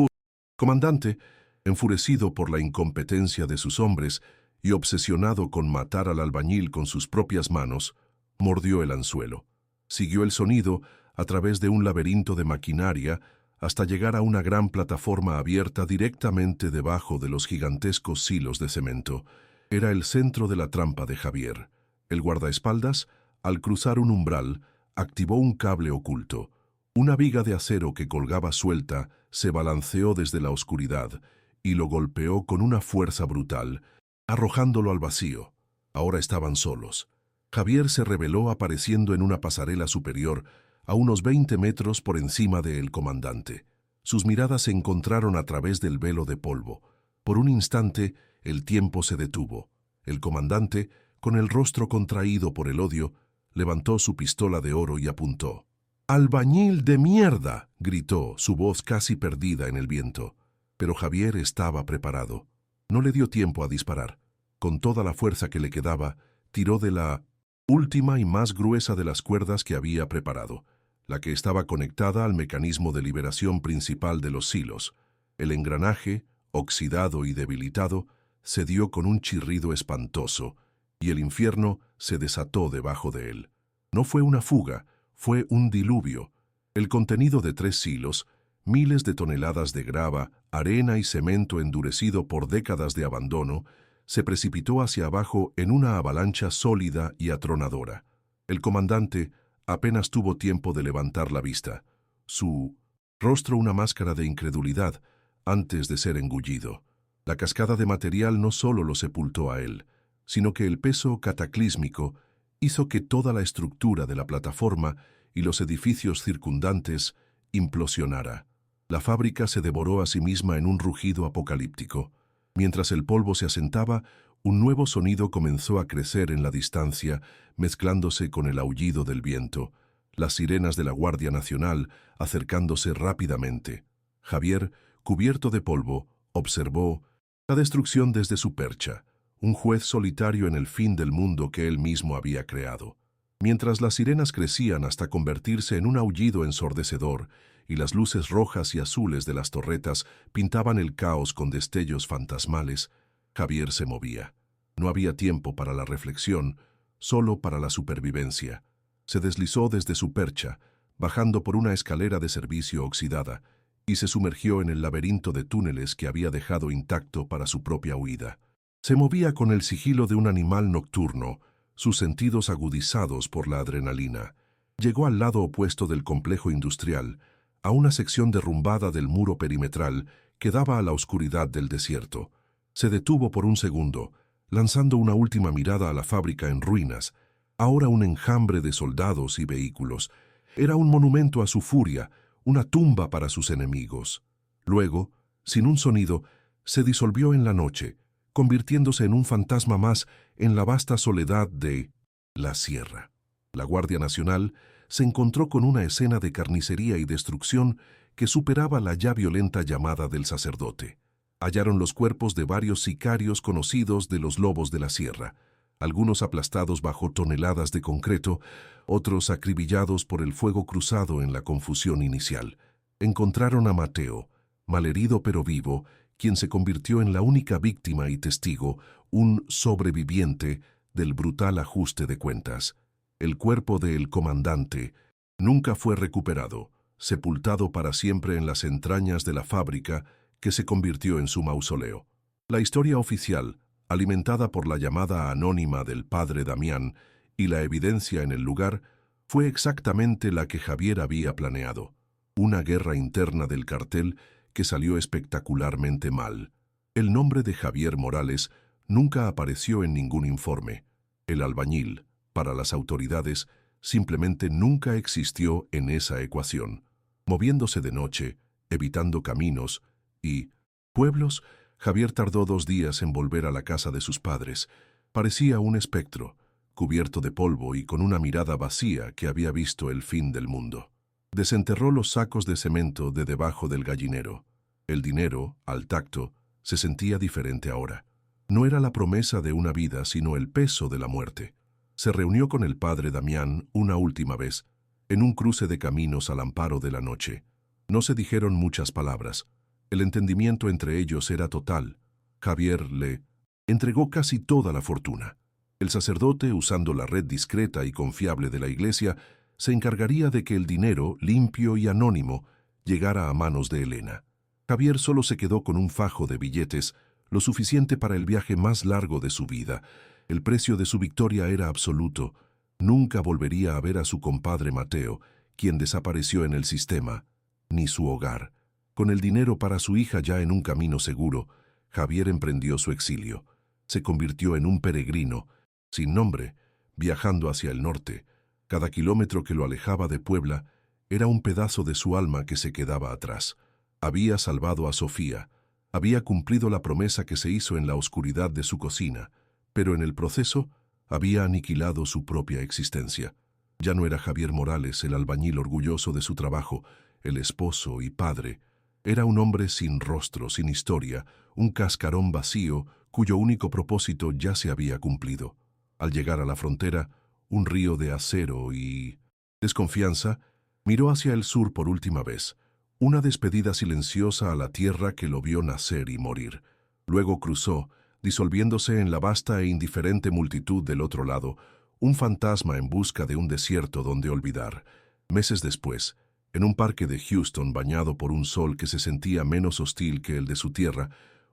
comandante, enfurecido por la incompetencia de sus hombres y obsesionado con matar al albañil con sus propias manos, mordió el anzuelo. Siguió el sonido a través de un laberinto de maquinaria hasta llegar a una gran plataforma abierta directamente debajo de los gigantescos silos de cemento. Era el centro de la trampa de Javier. El guardaespaldas, al cruzar un umbral, activó un cable oculto. Una viga de acero que colgaba suelta se balanceó desde la oscuridad y lo golpeó con una fuerza brutal, arrojándolo al vacío. Ahora estaban solos. Javier se reveló apareciendo en una pasarela superior, a unos 20 metros por encima del comandante. Sus miradas se encontraron a través del velo de polvo. Por un instante, el tiempo se detuvo. El comandante, con el rostro contraído por el odio, levantó su pistola de oro y apuntó. «¡Albañil de mierda!», gritó, su voz casi perdida en el viento. Pero Javier estaba preparado. No le dio tiempo a disparar. Con toda la fuerza que le quedaba, tiró de la última y más gruesa de las cuerdas que había preparado, la que estaba conectada al mecanismo de liberación principal de los silos. El engranaje, oxidado y debilitado, cedió con un chirrido espantoso, y el infierno se desató debajo de él. No fue una fuga, fue un diluvio. El contenido de 3 silos, miles de toneladas de grava, arena y cemento endurecido por décadas de abandono, se precipitó hacia abajo en una avalancha sólida y atronadora. El comandante apenas tuvo tiempo de levantar la vista. Su rostro una máscara de incredulidad antes de ser engullido. La cascada de material no solo lo sepultó a él, sino que el peso cataclísmico hizo que toda la estructura de la plataforma y los edificios circundantes implosionara. La fábrica se devoró a sí misma en un rugido apocalíptico. Mientras el polvo se asentaba, un nuevo sonido comenzó a crecer en la distancia, mezclándose con el aullido del viento, las sirenas de la Guardia Nacional acercándose rápidamente. Javier, cubierto de polvo, observó la destrucción desde su percha, un juez solitario en el fin del mundo que él mismo había creado. Mientras las sirenas crecían hasta convertirse en un aullido ensordecedor y las luces rojas y azules de las torretas pintaban el caos con destellos fantasmales, Javier se movía. No había tiempo para la reflexión, solo para la supervivencia. Se deslizó desde su percha, bajando por una escalera de servicio oxidada, y se sumergió en el laberinto de túneles que había dejado intacto para su propia huida. Se movía con el sigilo de un animal nocturno, sus sentidos agudizados por la adrenalina. Llegó al lado opuesto del complejo industrial, a una sección derrumbada del muro perimetral que daba a la oscuridad del desierto. Se detuvo por un segundo, lanzando una última mirada a la fábrica en ruinas, ahora un enjambre de soldados y vehículos. Era un monumento a su furia, una tumba para sus enemigos. Luego, sin un sonido, se disolvió en la noche, convirtiéndose en un fantasma más en la vasta soledad de la sierra. La Guardia Nacional se encontró con una escena de carnicería y destrucción que superaba la ya violenta llamada del sacerdote. Hallaron los cuerpos de varios sicarios conocidos de los lobos de la sierra, algunos aplastados bajo toneladas de concreto, otros acribillados por el fuego cruzado en la confusión inicial. Encontraron a Mateo, malherido pero vivo, quien se convirtió en la única víctima y testigo, un sobreviviente del brutal ajuste de cuentas. El cuerpo del comandante nunca fue recuperado, sepultado para siempre en las entrañas de la fábrica que se convirtió en su mausoleo. La historia oficial, alimentada por la llamada anónima del padre Damián y la evidencia en el lugar, fue exactamente la que Javier había planeado. Una guerra interna del cartel que salió espectacularmente mal. El nombre de Javier Morales nunca apareció en ningún informe. El albañil, para las autoridades, simplemente nunca existió en esa ecuación. Moviéndose de noche, evitando caminos y pueblos, Javier tardó 2 días en volver a la casa de sus padres. Parecía un espectro, cubierto de polvo y con una mirada vacía que había visto el fin del mundo. Desenterró los sacos de cemento de debajo del gallinero. El dinero, al tacto, se sentía diferente ahora. No era la promesa de una vida, sino el peso de la muerte. Se reunió con el padre Damián una última vez, en un cruce de caminos al amparo de la noche. No se dijeron muchas palabras. El entendimiento entre ellos era total. Javier le entregó casi toda la fortuna. El sacerdote, usando la red discreta y confiable de la iglesia, se encargaría de que el dinero, limpio y anónimo, llegara a manos de Elena. Javier solo se quedó con un fajo de billetes, lo suficiente para el viaje más largo de su vida. El precio de su victoria era absoluto. Nunca volvería a ver a su compadre Mateo, quien desapareció en el sistema, ni su hogar. Con el dinero para su hija ya en un camino seguro, Javier emprendió su exilio. Se convirtió en un peregrino, sin nombre, viajando hacia el norte. Cada kilómetro que lo alejaba de Puebla era un pedazo de su alma que se quedaba atrás. Había salvado a Sofía, había cumplido la promesa que se hizo en la oscuridad de su cocina, pero en el proceso había aniquilado su propia existencia. Ya no era Javier Morales el albañil orgulloso de su trabajo, el esposo y padre. Era un hombre sin rostro, sin historia, un cascarón vacío cuyo único propósito ya se había cumplido. Al llegar a la frontera, un río de acero y desconfianza, miró hacia el sur por última vez, una despedida silenciosa a la tierra que lo vio nacer y morir. Luego cruzó, disolviéndose en la vasta e indiferente multitud del otro lado, un fantasma en busca de un desierto donde olvidar. Meses después, en un parque de Houston bañado por un sol que se sentía menos hostil que el de su tierra,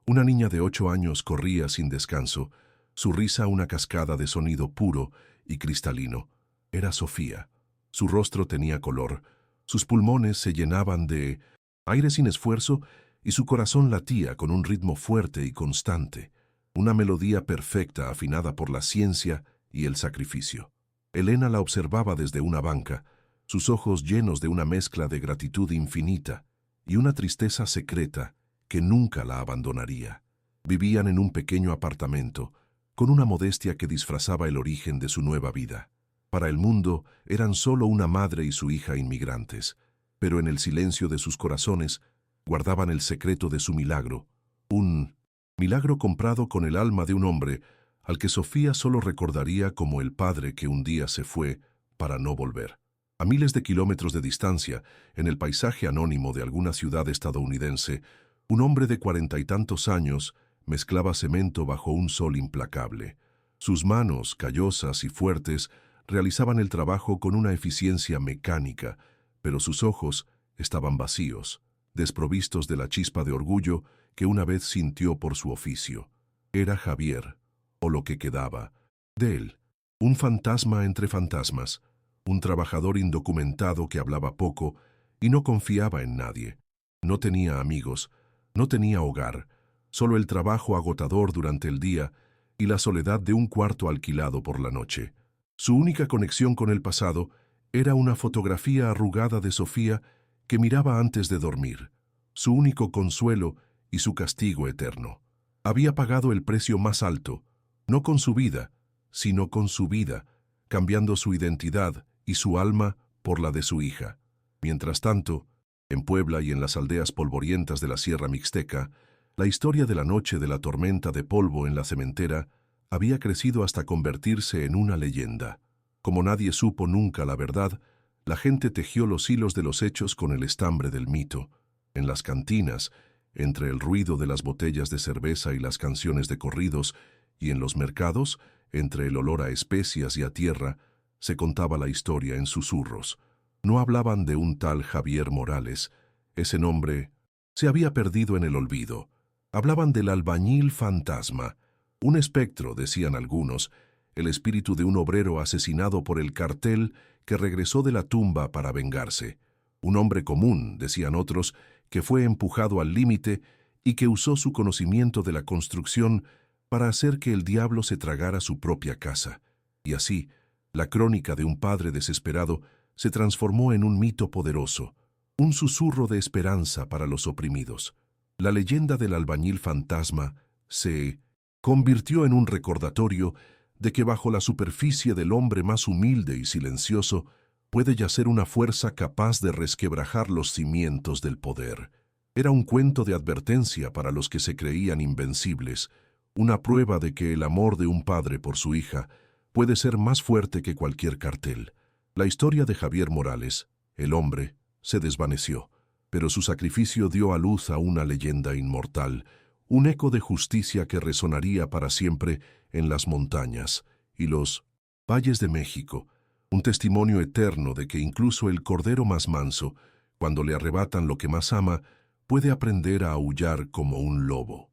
una niña de 8 años corría sin descanso, su risa una cascada de sonido puro y cristalino. Era Sofía. Su rostro tenía color, sus pulmones se llenaban de aire sin esfuerzo y su corazón latía con un ritmo fuerte y constante, una melodía perfecta afinada por la ciencia y el sacrificio. Elena la observaba desde una banca, sus ojos llenos de una mezcla de gratitud infinita y una tristeza secreta que nunca la abandonaría. Vivían en un pequeño apartamento, con una modestia que disfrazaba el origen de su nueva vida. Para el mundo eran solo una madre y su hija inmigrantes, pero en el silencio de sus corazones guardaban el secreto de su milagro, un milagro comprado con el alma de un hombre al que Sofía solo recordaría como el padre que un día se fue para no volver. A miles de kilómetros de distancia, en el paisaje anónimo de alguna ciudad estadounidense, un hombre de 40 y tantos años mezclaba cemento bajo un sol implacable. Sus manos, callosas y fuertes, realizaban el trabajo con una eficiencia mecánica, pero sus ojos estaban vacíos, desprovistos de la chispa de orgullo que una vez sintió por su oficio. Era Javier, o lo que quedaba de él, un fantasma entre fantasmas, un trabajador indocumentado que hablaba poco y no confiaba en nadie. No tenía amigos, no tenía hogar, solo el trabajo agotador durante el día y la soledad de un cuarto alquilado por la noche. Su única conexión con el pasado era una fotografía arrugada de Sofía que miraba antes de dormir, su único consuelo y su castigo eterno. Había pagado el precio más alto, no con su vida, sino con su vida, cambiando su identidad y su alma por la de su hija. Mientras tanto, en Puebla y en las aldeas polvorientas de la Sierra Mixteca, la historia de la noche de la tormenta de polvo en la cementera había crecido hasta convertirse en una leyenda. Como nadie supo nunca la verdad, la gente tejió los hilos de los hechos con el estambre del mito. En las cantinas, entre el ruido de las botellas de cerveza y las canciones de corridos, y en los mercados, entre el olor a especias y a tierra, se contaba la historia en susurros. No hablaban de un tal Javier Morales. Ese nombre se había perdido en el olvido. Hablaban del albañil fantasma, un espectro, decían algunos, el espíritu de un obrero asesinado por el cartel que regresó de la tumba para vengarse. Un hombre común, decían otros, que fue empujado al límite y que usó su conocimiento de la construcción para hacer que el diablo se tragara su propia casa. Y así, la crónica de un padre desesperado se transformó en un mito poderoso, un susurro de esperanza para los oprimidos. La leyenda del albañil fantasma se convirtió en un recordatorio de que bajo la superficie del hombre más humilde y silencioso puede yacer una fuerza capaz de resquebrajar los cimientos del poder. Era un cuento de advertencia para los que se creían invencibles, una prueba de que el amor de un padre por su hija puede ser más fuerte que cualquier cartel. La historia de Javier Morales, el hombre, se desvaneció, pero su sacrificio dio a luz a una leyenda inmortal, un eco de justicia que resonaría para siempre en las montañas y los valles de México, un testimonio eterno de que incluso el cordero más manso, cuando le arrebatan lo que más ama, puede aprender a aullar como un lobo.